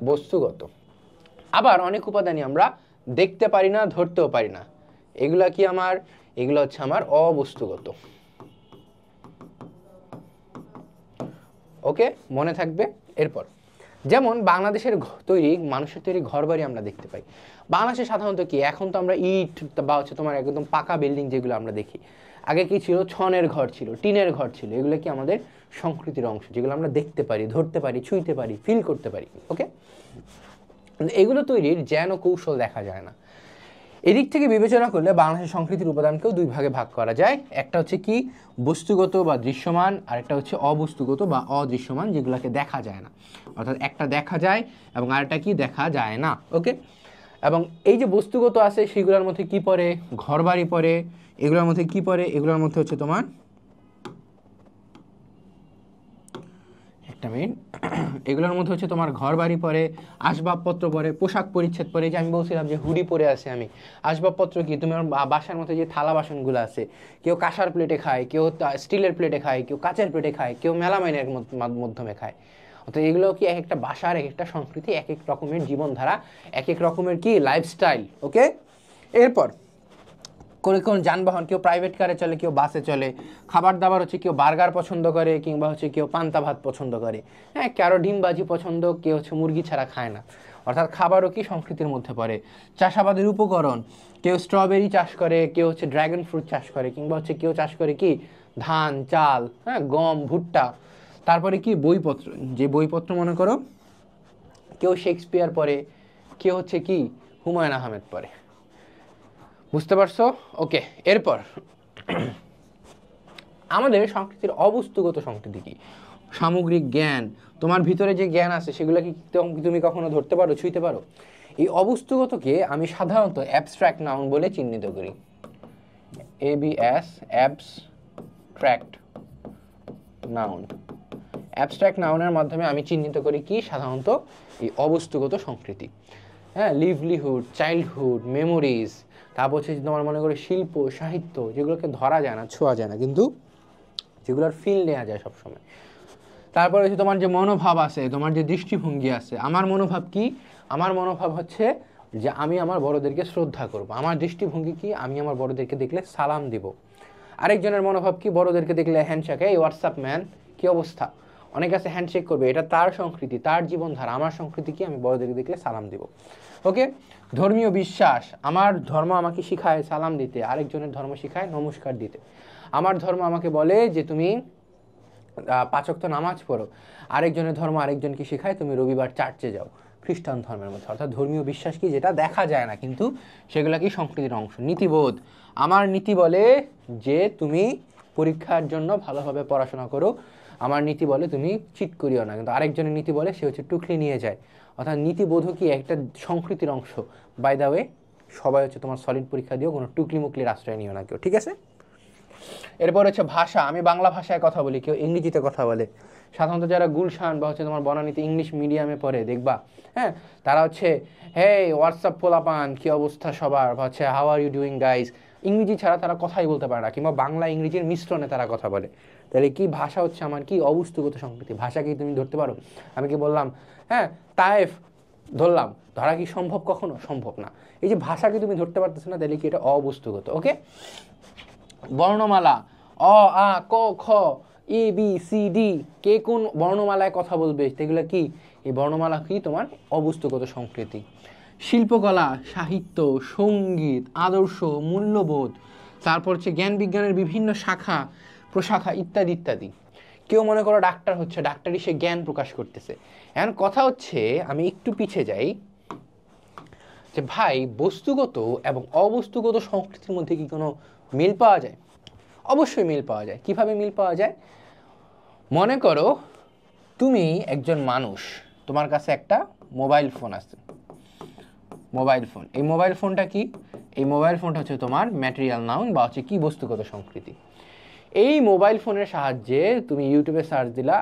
বস্তুগত। আবার অনেক উপাদানই আমরা দেখতে পারি না, ধরতেও পারি না, এগুলা কি আমার? এগুলো হচ্ছে আমার অবস্তুগত। ওকে, মনে থাকবে। এরপর যেমন বাংলাদেশের তৈরি, মানুষের তৈরি ঘর বাড়ি আমরা দেখতে পাই। বাংলাদেশে সাধারণত কি, এখন তো আমরা ইট বা হচ্ছে তোমার একদম পাকা বিল্ডিং যেগুলো আমরা দেখি, আগে কি ছিল? ছনের ঘর ছিল, টিনের ঘর ছিল। এগুলো কি আমাদের সংস্কৃতির অংশ, যেগুলো আমরা দেখতে পারি, ধরতে পারি, ছুঁইতে পারি, ফিল করতে পারি। ওকে, এগুলো তৈরির জ্ঞান ও কৌশল দেখা যায় না। এদিক থেকে বিবেচনা করলে বাংলাদেশের সংস্কৃতির উপাদানকেও দুই ভাগে ভাগ করা যায়। একটা হচ্ছে কি বস্তুগত বা দৃশ্যমান, আর একটা হচ্ছে অবস্তুগত বা অদৃশ্যমান, যেগুলোকে দেখা যায় না। অর্থাৎ একটা দেখা যায় এবং আরেকটা কি দেখা যায় না। ওকে, এবং এই যে বস্তুগত আছে সেগুলোর মধ্যে কি পড়ে? ঘরবাড়ি পড়ে। এগুলোর মধ্যে কি পড়ে? এগুলোর মধ্যে হচ্ছে তোমার, একটা মিনিট, এগুলোর মধ্যে হচ্ছে তোমার ঘর বাড়ি পড়ে, আসবাবপত্র পড়ে, পোশাক পরিচ্ছদ পড়ে। যে আমি বলছিলাম যে হুডি পরে আছে আমি, আসবাবপত্র কি, তোমার বাসার মধ্যে যে থালা বাসনগুলো আছে, কেউ কাঁসার প্লেটে খায়, কেউ স্টিলের প্লেটে খায়, কেউ কাচের প্লেটে খায়, কেউ মেলামাইনের মাধ্যমে খায়। অর্থাৎ এগুলো কি এক একটা বাসার, এক একটা সংস্কৃতি, এক এক রকমের জীবনধারা, এক এক রকমের কি লাইফস্টাইল। ওকে, এরপর কোন যানবাহন, কেউ প্রাইভেট কারে চলে, কেউ বাসে চলে। খাবার দাবার হচ্ছে কেউ বার্গার পছন্দ করে, কিংবা হচ্ছে কেউ পান্তা ভাত পছন্দ করে। হ্যাঁ, কারো ডিমবাজি পছন্দ, কেউ হচ্ছে মুরগি ছাড়া খায় না। অর্থাৎ খাবারও কি সংস্কৃতির মধ্যে পড়ে। চাষাবাদের উপকরণ, কেউ স্ট্রবেরি চাষ করে, কেউ হচ্ছে ড্রাগন ফ্রুট চাষ করে, কিংবা হচ্ছে কেউ চাষ করে কি ধান, চাল, হ্যাঁ, গম, ভুট্টা। তারপরে কি বইপত্র, যে বইপত্র মনে করো কেউ শেক্সপিয়ার পড়ে, কেউ হচ্ছে কি হুমায়ুন আহমেদ পড়ে। বুঝতে পারছো? ওকে, এরপর আমাদের সংস্কৃতির অবস্তুগত সংস্কৃতি কি? সামগ্রিক জ্ঞান, তোমার ভিতরে যে জ্ঞান আছে সেগুলো কি তুমি কখনো ধরতে পারো, ছুঁইতে পারো? এই অবস্তুগতকে আমি সাধারণত অ্যাবস্ট্রাক্ট নাউন বলে চিহ্নিত করি। ABS, abstract noun. অ্যাবস্ট্রাক্ট নাউনের মাধ্যমে আমি চিহ্নিত করি কি সাধারণত এই অবস্তুগত সংস্কৃতি। হ্যাঁ, লিভলিহুড, চাইল্ডহুড, মেমোরিজ, তারপর হচ্ছে তোমার মনে করো শিল্প, সাহিত্য, যেগুলোকে ধরা যায় না, ছোঁয়া যায় না, কিন্তু যেগুলোর ফিল নেওয়া যায় সবসময়। তারপরে হচ্ছে তোমার যে মনোভাব আছে, তোমার যে দৃষ্টিভঙ্গি আছে। আমার মনোভাব কি? আমার মনোভাব হচ্ছে যে আমি আমার বড়দেরকে শ্রদ্ধা করব। আমার দৃষ্টিভঙ্গি কি? আমি আমার বড়দেরকে দেখলে সালাম দিব। আরেকজনের মনোভাব কি? বড়দেরকে দেখলে হ্যান্ডশেক, এই হোয়াটসঅ্যাপ ম্যান, কি অবস্থা। অনেক আছে হ্যান্ডশেক করবে, এটা তার সংস্কৃতি, তার জীবনধারা। আমার সংস্কৃতি কি? আমি বড়দেরকে দেখলে সালাম দিব। ওকে, ধর্মীয় বিশ্বাস, আমার ধর্ম আমাকে শিখায় সালাম দিতে, আরেকজনের ধর্ম শিখায় নমস্কার দিতে। আমার ধর্ম আমাকে বলে যে তুমি 5 ওয়াক্ত নামাজ পড়ো, আরেকজনের ধর্ম আরেকজনকে শেখায় তুমি রবিবার চার্চে যাও, খ্রিস্টান ধর্মের মধ্যে। অর্থাৎ ধর্মীয় বিশ্বাস কি? যেটা দেখা যায় না, কিন্তু সেগুলো কি সংস্কৃতির অংশ। নীতিবোধ, আমার নীতি বলে যে তুমি পরীক্ষার জন্য ভালোভাবে পড়াশোনা করো, আমার নীতি বলে তুমি চিট করিও না, কিন্তু আরেকজনের নীতি বলে সে হচ্ছে টুকলি নিয়ে যায়। অর্থাৎ নীতিবোধও কি একটা সংস্কৃতির অংশ। বাই দ্য ওয়ে, সবাই হচ্ছে তোমার সলিড পরীক্ষা দিও, কোনো টুকলি মুকলির আশ্রয় নিও না কেউ, ঠিক আছে? এরপর হচ্ছে ভাষা, আমি বাংলা ভাষায় কথা বলি, কেউ ইংরেজিতে কথা বলে। সাধারণত যারা গুলশান বা হচ্ছে তোমার বনানীতে ইংলিশ মিডিয়ামে পড়ে দেখবা, হ্যাঁ, তারা হচ্ছে হে হোয়াটসঅ্যাপ পোলাপান, কি অবস্থা সবার, বা হচ্ছে how are you doing guys, ইংরেজি ছাড়া তারা কথাই বলতে পারে না, কিংবা বাংলা ইংরেজির মিশ্রণে তারা কথা বলে। তাহলে কি ভাষা হচ্ছে আমার কি অবস্তুগত সংস্কৃতি। ভাষাকে তুমি ধরতে পারো? আমি কি বললাম হ্যাঁ তায়েফ, ধরলাম, ধরা কি সম্ভব? কখনো সম্ভব না। এই যে ভাষাকে তুমি ধরতে পারতেছো না, তাহলে কি এটা অবস্তুগত। ওকে, বর্ণমালা অ আ ক খ এ বি সি ডি, কে কোন বর্ণমালায় কথা বলবে, সেগুলো কি এই বর্ণমালা কি তোমার অবস্তুগত সংস্কৃতি। শিল্পকলা, সাহিত্য, সঙ্গীত, আদর্শ, মূল্যবোধ, তারপর হচ্ছে জ্ঞান বিজ্ঞানের বিভিন্ন শাখা প্রশাখা ইত্যাদি ইত্যাদি। কেউ মনে করো ডাক্তার হচ্ছে, ডাক্তারি সে জ্ঞান প্রকাশ করতেছে। এখন কথা হচ্ছে, আমি একটু পিছিয়ে যাই, যে ভাই বস্তুগত এবং অবস্তুগত সংস্কৃতির মধ্যে কি কোনো মিল পাওয়া যায়? অবশ্যই মিল পাওয়া যায়। কিভাবে মিল পাওয়া যায়? মনে করো তুমি একজন মানুষ, তোমার কাছে একটা মোবাইল ফোন আছে, মোবাইল ফোন। এই মোবাইল ফোনটা কি? এই মোবাইল ফোনটা হচ্ছে তোমার ম্যাটেরিয়াল নাউন বা হচ্ছে কি বস্তুগত সংস্কৃতি। এই মোবাইল ফোনের সাহায্যে তুমি ইউটিউবে সার্চ দিলা,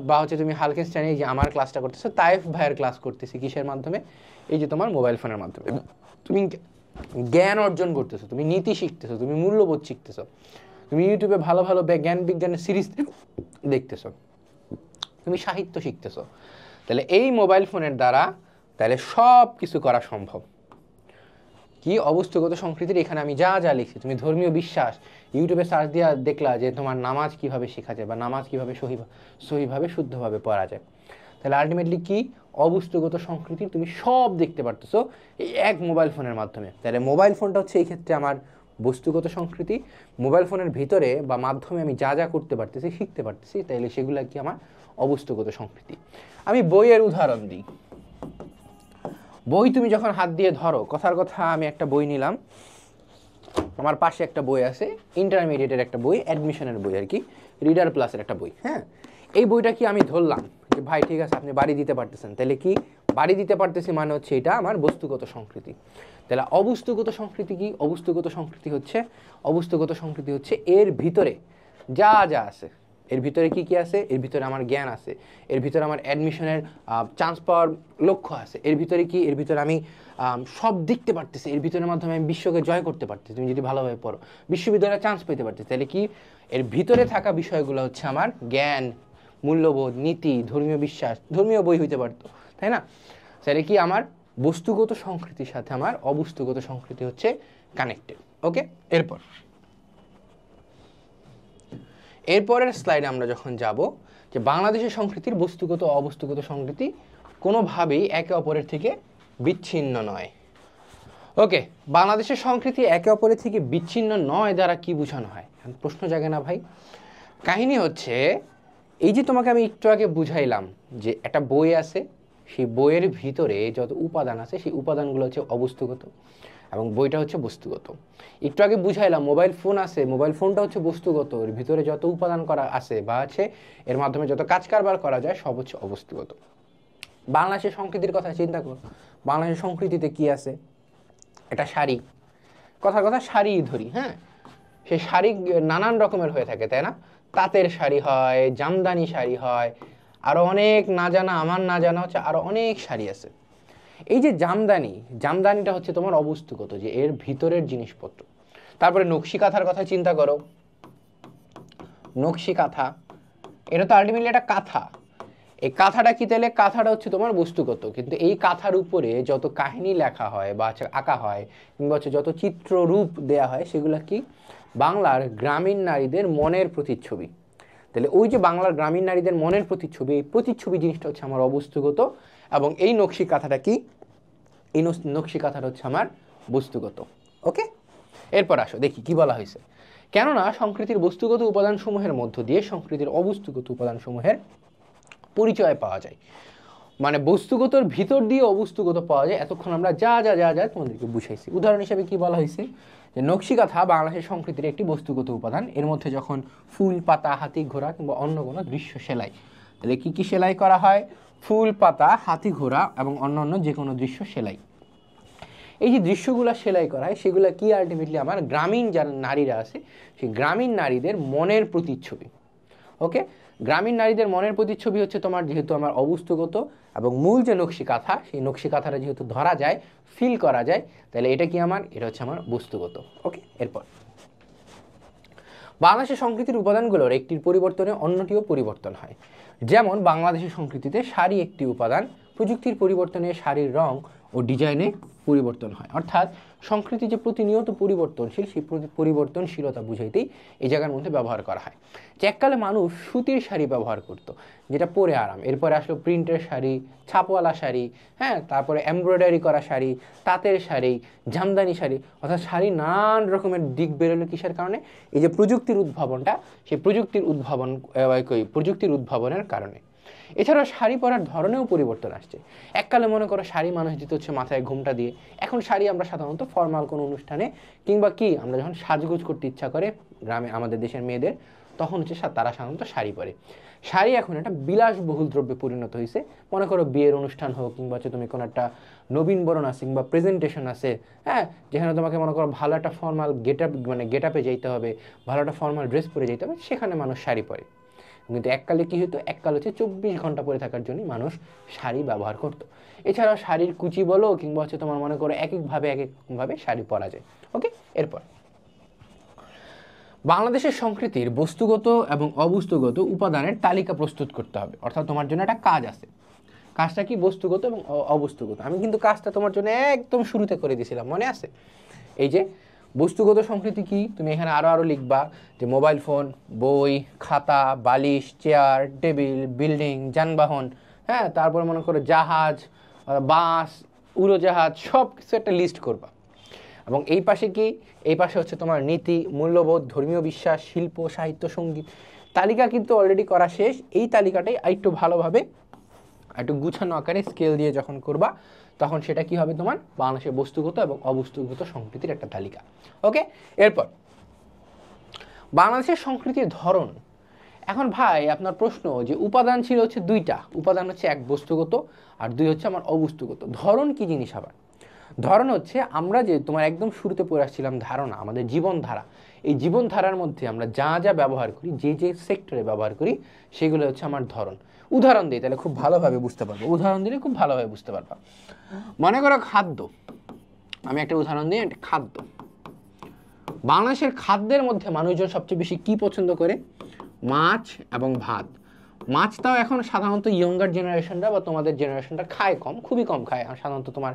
বা হচ্ছে তুমি হালকেনস্টাইনে যে আমার ক্লাসটা করতেছো, তায়েফ ভাইয়ের ক্লাস করতেছি কিসের মাধ্যমে? এই যে তোমার মোবাইল ফোনের মাধ্যমে। তুমি জ্ঞান অর্জন করতেছো, তুমি নীতি শিখতেছো, তুমি মূল্যবোধ শিখতেছো, তুমি ইউটিউবে ভালো ভালো জ্ঞান বিজ্ঞানের সিরিজ দেখতেছো, তুমি সাহিত্য শিখতেছো। তাহলে এই মোবাইল ফোনের দ্বারা তাহলে সব কিছু করা সম্ভব। কি অবস্তুগত সংস্কৃতির এখানে আমি যা যা লিখছি, তুমি ধর্মীয় বিশ্বাস ইউটিউবে সার্চ দিয়ে দেখলা যে তোমার নামাজ কিভাবে শেখা যায় বা নামাজ কিভাবে সহিভাবে শুদ্ধভাবে পড়া যায়। তাহলে আলটিমেটলি কি অবস্তুগত সংস্কৃতি তুমি সব দেখতে পারতেছো এই এক মোবাইল ফোনের মাধ্যমে। তাহলে মোবাইল ফোনটা হচ্ছে এই ক্ষেত্রে আমার বস্তুগত সংস্কৃতি। মোবাইল ফোনের ভিতরে বা মাধ্যমে আমি যা যা করতে পারতেছি, শিখতে পারতেছি, তাইলে সেগুলা কি আমার অবস্তুগত সংস্কৃতি। আমি বইয়ের উদাহরণ দিই। বই তুমি যখন হাত দিয়ে ধরো, কথার কথা আমি একটা বই নিলাম, আমার পাশে একটা বই আছে, ইন্টারমিডিয়েটের একটা বই, অ্যাডমিশনের বই আর কি, রিডার প্লাসের একটা বই। হ্যাঁ, এই বইটা কি আমি ধরলাম যে ভাই ঠিক আছে আপনি বাড়ি দিতে পারতেছেন, তাহলে কি বাড়ি দিতে পারতেছি মানে হচ্ছে এটা আমার বস্তুগত সংস্কৃতি। তাহলে অবস্তুগত সংস্কৃতি কি? অবস্তুগত সংস্কৃতি হচ্ছে এর ভিতরে যা যা আছে। এর ভিতরে কি কি আছে? এর ভিতরে আমার জ্ঞান আছে, এর ভিতরে আমার অ্যাডমিশনের চান্স পাওয়ার লক্ষ্য আছে, এর ভিতরে কি, এর ভিতরে আমি সব দেখতে পারতেছি, এর ভিতরের মাধ্যমে আমি বিশ্বকে জয় করতে পারতেছি। তুমি যদি ভালোভাবে পড়ো, বিশ্ববিদ্যালয়ে চান্স পেতে পারতেছি। তাহলে কি এর ভিতরে থাকা বিষয়গুলো হচ্ছে আমার জ্ঞান, মূল্যবোধ, নীতি, ধর্মীয় বিশ্বাস, ধর্মীয় বই হইতে পারতো, তাই না? তাহলে কি আমার বস্তুগত সংস্কৃতির সাথে আমার অবস্তুগত সংস্কৃতি হচ্ছে কানেক্টেড। ওকে, এরপরের স্লাইডে আমরা যখন যাব, যে বাংলাদেশের সংস্কৃতির বস্তুগত ও অবস্তুগত সংস্কৃতি কোনোভাবেই একে অপরের থেকে বিচ্ছিন্ন নয়। ওকে, বাংলাদেশের সংস্কৃতি একে অপরের থেকে বিচ্ছিন্ন নয় দ্বারা কি বোঝানো হয়? প্রশ্ন জাগে না ভাই? কাহিনী হচ্ছে এই যে তোমাকে আমি একটু আগে বুঝাইলাম যে একটা বই আছে, সেই বইয়ের ভিতরে যত উপাদান আছে সেই উপাদানগুলো হচ্ছে অবস্তুগত এবং বইটা হচ্ছে বস্তুগত। একটু আগে বুঝাইলাম মোবাইল ফোন আছে, মোবাইল ফোনটা হচ্ছে বস্তুগত, এর ভিতরে যত উপাদান করা আছে বা আছে এর মাধ্যমে যত কাজ কারবার করা যায় সব হচ্ছে অবস্তুগত। বাংলাদেশের সংস্কৃতির কথা চিন্তা করো, বাংলাদেশের সংস্কৃতিতে কি আছে? এটা শাড়ি, কথার কথা শাড়ি ধরি, হ্যাঁ, সেই শাড়ি নানান রকমের হয়ে থাকে, তাই না? তাঁতের শাড়ি হয়, জামদানি শাড়ি হয়, আরো অনেক না জানা, আমার না জানা হচ্ছে আরো অনেক শাড়ি আছে। এই যে জামদানিটা হচ্ছে তোমার অবস্তুগত, যে এর ভিতরের জিনিসপত্র। তারপরে নকশি কাঁথার কথা চিন্তা করো, নকশি কাঁথা, এটা তো আলটিমেটলি একটা কাঁথা। এই কাঁথাটা কি? তাহলে কাঁথাটা হচ্ছে তোমার বস্তুগত, কিন্তু এই কাঁথার উপরে যত কাহিনী লেখা হয় বা আঁকা হয় কিংবা হচ্ছে যত চিত্ররূপ দেয়া হয় সেগুলো কি? বাংলার গ্রামীণ নারীদের মনের প্রতিচ্ছবি। তাহলে ওই যে বাংলার গ্রামীণ নারীদের মনের প্রতিচ্ছবি, এই প্রতিচ্ছবি জিনিসটা হচ্ছে আমার অবস্তুগত, এবং এই নকশি কাঁথাটা কি? এই নকশি কাঁথাটা হচ্ছে আমার বস্তুগত। ওকে, এরপর আসো দেখি কি বলা হয়েছে। কেননা সংস্কৃতির বস্তুগত উপাদানসমূহের মধ্য দিয়ে সংস্কৃতির অবস্তুগত উপাদানসমূহের পরিচয় পাওয়া যায়। মানে বস্তুগতর ভিতর দিয়ে অবস্তুগত পাওয়া যায়। এতক্ষণ আমরা যা যা যা যা তোমাদেরকে বুঝাইছি। উদাহরণ হিসেবে কি বলা হয়েছে? যে নকশি কাঁথা বাংলাদেশের সংস্কৃতির একটি বস্তুগত উপাদান। এর মধ্যে যখন ফুল, পাতা, হাতি, ঘোড়া কিংবা অন্য কোনো দৃশ্য সেলাই, তাহলে কি কি সেলাই করা হয়? ফুল, পাতা, হাতি, ঘোড়া এবং অন্যান্য যে কোনো দৃশ্য সেলাই। এই যে দৃশ্যগুলো সেলাই করা হয় সেগুলো কি? আলটিমেটলি আমার গ্রামীণ যারা নারীরা আছে সেই গ্রামীণ নারীদের মনের প্রতিচ্ছবি। ওকে, গ্রামীণ নারীদের মনের প্রতিচ্ছবি হচ্ছে তোমার যেহেতু আমার অবস্তুগত, এবং মূল যে নকশি কাঁথা সেই নকশি কাঁথাটা যেহেতু ধরা যায়, ফিল করা যায়, তাহলে এটা কি আমার, এটা হচ্ছে আমার বস্তুগত। ওকে, এরপর বাংলাদেশের সংস্কৃতির উপাদানগুলোর একটির পরিবর্তনে অন্যটিও পরিবর্তন হয়। যেমন বাংলাদেশের সংস্কৃতিতে শাড়ি একটি উপাদান, প্রযুক্তির পরিবর্তনে শাড়ির রং ও ডিজাইনে পরিবর্তন হয়। অর্থাৎ সংস্কৃতি যে প্রতিনিয়ত পরিবর্তনশীল, সেই পরিবর্তনশীলতা বুঝাইতেই এই জায়গার মধ্যে ব্যবহার করা হয়। যে এককালে মানুষ সুতির শাড়ি ব্যবহার করত, যেটা পরে আরাম, এরপরে আসলো প্রিন্টের শাড়ি, ছাপওয়ালা শাড়ি, হ্যাঁ, তারপরে এমব্রয়ডারি করা শাড়ি, তাঁতের শাড়ি, জামদানি শাড়ি, অর্থাৎ শাড়ি নানান রকমের দিক বেরোলো কিসের কারণে, এই যে প্রযুক্তির উদ্ভাবনটা, সেই প্রযুক্তির উদ্ভাবনের কারণে। এছাড়াও শাড়ি পরার ধরনেও পরিবর্তন আসছে। এককালে মনে করো শাড়ি মানুষ দিতে হচ্ছে মাথায় ঘোমটা দিয়ে, এখন শাড়ি আমরা সাধারণত ফর্মাল কোনো অনুষ্ঠানে কিংবা কি আমরা যখন সাজগোজ করতে ইচ্ছা করে গ্রামে আমাদের দেশের মেয়েদের, তখন হচ্ছে তারা সাধারণত শাড়ি পরে। শাড়ি এখন একটা বিলাসবহুল দ্রব্যে পরিণত হয়েছে। মনে করো বিয়ের অনুষ্ঠান হোক, কিংবা হচ্ছে তুমি কোনো একটা নবীনবরণ আছে কিংবা প্রেজেন্টেশন আছে, হ্যাঁ, যেখানে তোমাকে মনে করো ভালো একটা ফর্মাল গেট আপে যেতে হবে, ভালো একটা ফর্মাল ড্রেস পরে যেতে হবে, সেখানে মানুষ শাড়ি পরে। কিন্তু এককালে কি হতো, এককাল হচ্ছে 24 ঘন্টা পরে থাকার জন্য মানুষ শাড়ি ব্যবহার করতো। এছাড়াও শাড়ির কুচি বলো কিংবা হচ্ছে তোমার মনে করো এক একভাবে শাড়ি পরা যায়। ওকে, এরপর বাংলাদেশের সংস্কৃতির বস্তুগত এবং অবস্তুগত উপাদানের তালিকা প্রস্তুত করতে হবে। অর্থাৎ তোমার জন্য একটা কাজ আছে, কাজটা কি বস্তুগত এবং অবস্তুগত। আমি কিন্তু কাজটা তোমার জন্য একদম শুরুতে করে দিয়েছিলাম, মনে আছে? এই যে বস্তুগত সংস্কৃতি কি, তুমি এখানে আরও লিখবা যে মোবাইল ফোন, বই, খাতা, বালিশ, চেয়ার, টেবিল, বিল্ডিং, যানবাহন, হ্যাঁ, তারপরে মনে করো জাহাজ, বাস, উড়োজাহাজ, সব কিছু একটা লিস্ট করবা। এবং এই পাশে কি, এই পাশে হচ্ছে তোমার নীতি, মূল্যবোধ, ধর্মীয় বিশ্বাস, শিল্প, সাহিত্য, সঙ্গীত। তালিকা কিন্তু অলরেডি করা শেষ। এই তালিকাটাই একটু ভালোভাবে একটু গুছানো আকারে স্কেল দিয়ে যখন করবা, তখন সেটা কি হবে, তোমার বাংলাদেশের বস্তুগত এবং অবস্তুগত সংস্কৃতির একটা তালিকা। ওকে, এরপর বাংলাদেশের সংস্কৃতির ধরন। এখন ভাই আপনার প্রশ্ন যে উপাদান ছিল হচ্ছে দুইটা, উপাদান হচ্ছে এক বস্তুগত আর দুই হচ্ছে আমার অবস্তুগত। ধরন কি জিনিস আবার? ধরন হচ্ছে আমরা যে তোমার একদম শুরুতে পড়ে আসছিলাম ধারণা, আমাদের জীবনধারা, এই জীবনধারার মধ্যে আমরা যা যা ব্যবহার করি, যে যে সেক্টরে ব্যবহার করি, সেগুলো হচ্ছে আমার ধরন। উদাহরণ দিই তাহলে খুব ভালোভাবে বুঝতে পারবো, উদাহরণ দিলে খুব ভালোভাবে বুঝতে পারবা। মনে করো খাদ্য, আমি একটা উদাহরণ দিই, একটা খাদ্য। বাংলাদেশের খাদ্যের মধ্যে মানুষজন সবচেয়ে বেশি কি পছন্দ করে? মাছ এবং ভাত। মাছটাও এখন সাধারণত ইয়ঙ্গার জেনারেশনটা বা তোমাদের জেনারেশনটা খায় কম, খুবই কম খায়। আর সাধারণত তোমার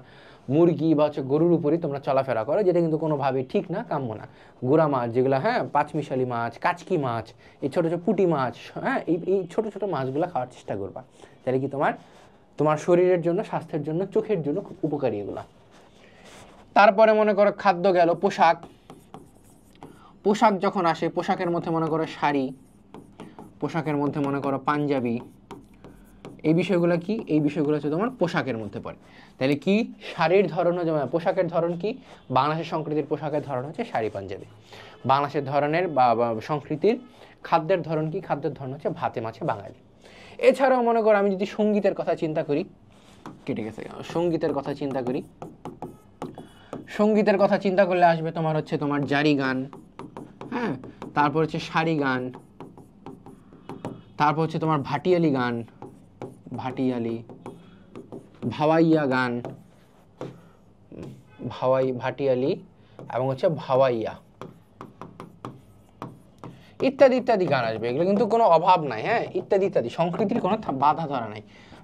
মুরগি বা হচ্ছে গরুর উপরই তোমরা চলাফেরা করো, যেটা কিন্তু কোনোভাবেই ঠিক না, কাম্য না। গুড়া মাছ যেগুলো, হ্যাঁ, পাঁচমিশালি মাছ, কাচকি মাছ, এই ছোটো ছোটো পুঁটি মাছ, হ্যাঁ, এই ছোটো ছোটো মাছগুলো খাওয়ার চেষ্টা করবা। তাহলে কি তোমার শরীরের জন্য, স্বাস্থ্যের জন্য, চোখের জন্য খুব উপকারী এগুলা। তারপরে মনে করো খাদ্য গেল, পোশাক। পোশাক যখন আসে, পোশাকের মধ্যে মনে করো শাড়ি, পোশাকের মধ্যে মনে করো পাঞ্জাবি, এই বিষয়গুলো কি, এই বিষয়গুলো হচ্ছে তোমার পোশাকের মধ্যে পড়ে। তাহলে কি, শাড়ির ধরন, যেমন পোশাকের ধরন কি, বাংলাদেশের সংস্কৃতির পোশাকের ধরন হচ্ছে শাড়ি পাঞ্জাবি। বাংলাদেশের ধরনের বা সংস্কৃতির খাদ্যের ধরন কি, খাদ্যের ধরন হচ্ছে ভাতে মাছে বাঙালি। এছাড়াও মনে করো আমি যদি সঙ্গীতের কথা চিন্তা করি, কেটে গেছে, সঙ্গীতের কথা চিন্তা করি, সঙ্গীতের কথা চিন্তা করলে আসবে তোমার হচ্ছে তোমার জারি গান, হ্যাঁ, তারপর হচ্ছে সারি গান, তারপর হচ্ছে তোমার ভাটিয়ালি গান, ভাটিয়ালি, ভাওয়াইয়া গান, ভাটিয়ালি এবং হচ্ছে ভাওয়াইয়া, ইত্যাদি ইত্যাদি গান আসবে। এগুলো কিন্তু কোনো অভাব নাই, হ্যাঁ, ইত্যাদি ইত্যাদি, সংস্কৃতির কোনো বাধা ধরা নাই।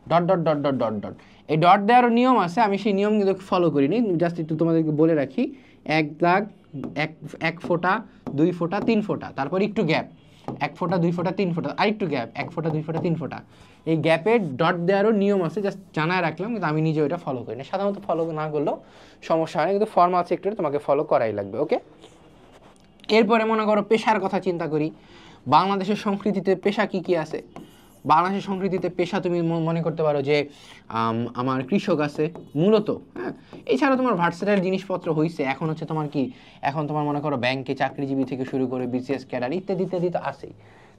Dot dot dot dot dot dot, এই ডট দেওয়ারও নিয়ম আছে, আমি সেই নিয়ম কিন্তু ফলো করিনি, জাস্ট একটু তোমাদেরকে বলে রাখি। এক দাগ, এক ফোঁটা, দুই ফোঁটা, তিন ফোঁটা, তারপর একটু গ্যাপ, এক ফোঁটা, দুই ফোঁটা, তিন ফোঁটা, আর একটু গ্যাপ, এক ফোঁটা, দুই ফোঁটা, তিন ফোঁটা। এই গ্যাপের ডট দেওয়ারও নিয়ম আছে, জাস্ট জানায় রাখলাম, কিন্তু আমি নিজে ওইটা ফলো করি না। সাধারণত ফলো না করলেও সমস্যা হয় না, কিন্তু ফর্মাল সেক্টরে তোমাকে ফলো করাই লাগবে। ওকে, এরপরে মনে করো পেশার কথা চিন্তা করি। বাংলাদেশের সংস্কৃতিতে পেশা কি কি আছে? বাংলাদেশের সংস্কৃতিতে পেশা তুমি মনে করতে পারো যে আমার কৃষক আছে মূলত, হ্যাঁ। এছাড়া তোমার ভার্সেটাইল জিনিসপত্র হয়েছে, এখন হচ্ছে তোমার কি, এখন তোমার মনে করো ব্যাংকে চাকরিজীবী থেকে শুরু করে বিসিএস ক্যাডার ইত্যাদি ইত্যাদি তো আছেই।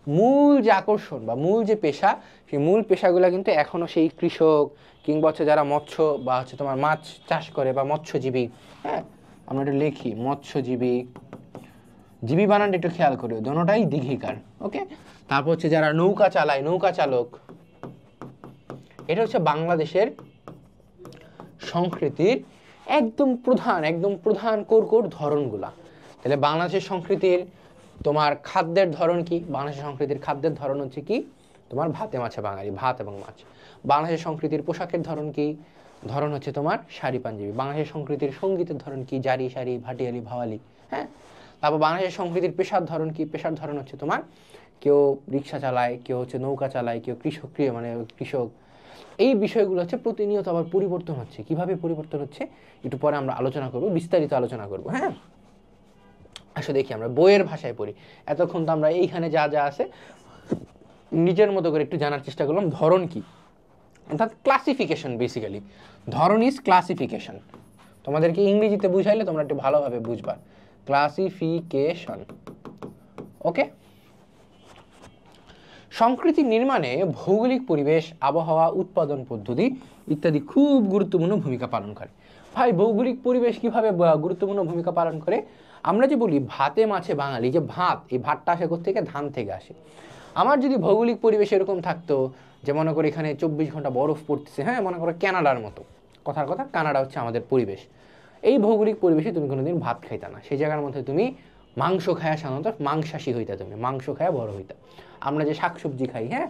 মূল যে আকর্ষণ বা মূল যে পেশা, সেই মূল পেশাগুলো কিন্তু এখনও সেই কৃষক কিংবা হচ্ছে যারা মৎস্য বা হচ্ছে তোমার মাছ চাষ করে বা মৎস্যজীবী, হ্যাঁ, আমরা একটু লিখি মৎস্যজীবী, জিবি বানানটা একটু খেয়াল করিও, দোনোটাই দীর্ঘিকার। ওকে, তারপর হচ্ছে যারা নৌকা চালায়, নৌকা চালক, এটা হচ্ছে বাংলাদেশের সংস্কৃতির একদম প্রধান কোর ধরনগুলা। তাহলে বাংলাদেশের সংস্কৃতির তোমার খাদ্যের ধরন কি? বাংলাদেশের সংস্কৃতির খাদ্যের ধরন হচ্ছে কি? তোমার ভাতে মাছে বাঙালি, ভাত এবং মাছ। বাংলাদেশের সংস্কৃতির পোশাকের ধরন কি? ধরন হচ্ছে তোমার শাড়ি পাঞ্জাবি। বাংলাদেশের সংস্কৃতির সঙ্গীতের ধরন কি? জারি, শাড়ি, ভাটিয়ালি, ভাওয়ালি। হ্যাঁ, তারপর বাংলাদেশের সংস্কৃতির পেশার ধরন কি? পেশার ধরন হচ্ছে তোমার কেউ রিক্সা চালায়, কেউ হচ্ছে নৌকা চালায়, কেউ কৃষক। এই বিষয়গুলো হচ্ছে প্রতিনিয়ত আবার পরিবর্তন হচ্ছে। কিভাবে পরিবর্তন হচ্ছে একটু পরে আমরা আলোচনা করব, বিস্তারিত আলোচনা করব। হ্যাঁ, আসলে দেখি আমরা বইয়ের ভাষায় পড়ি, এতক্ষণ তো আমরা এইখানে যা যা আছে নিজের মতো করে একটু জানার চেষ্টা করলাম ধরন কি, অর্থাৎ ক্লাসিফিকেশন। বেসিক্যালি ধরন ইজ ক্লাসিফিকেশন। তোমাদেরকে ইংরেজিতে বুঝাইলে তোমরা একটু ভালোভাবে বুঝবা, ক্লাসিফিকেশন। ওকে, সংস্কৃতি নির্মাণে ভৌগোলিক পরিবেশ, আবহাওয়া, উৎপাদন পদ্ধতি ইত্যাদি খুব গুরুত্বপূর্ণ ভূমিকা পালন করে। ভাই, ভৌগোলিক পরিবেশ কিভাবে গুরুত্বপূর্ণ ভূমিকা পালন করে? আমরা যে বলি ভাতে মাছে বাঙালি, যে ভাত, এই ভাতটা আসে কোত্থেকে? ধান থেকে আসে। আমার যদি ভৌগোলিক পরিবেশ এরকম থাকতো যে মনে করো এখানে 24 ঘন্টা বরফ পড়তেছে, হ্যাঁ, মনে করো কানাডার মতো, কথার কথা কানাডা হচ্ছে আমাদের পরিবেশ, এই ভৌগোলিক পরিবেশে তুমি কোনোদিন ভাত খাইতা না। সেই জায়গার মধ্যে তুমি মাংস খায়া সাধারণত মাংসাশী হইতা, তুমি মাংস খায়া বড় হইতা। আমরা যে শাকসবজি খাই, হ্যাঁ,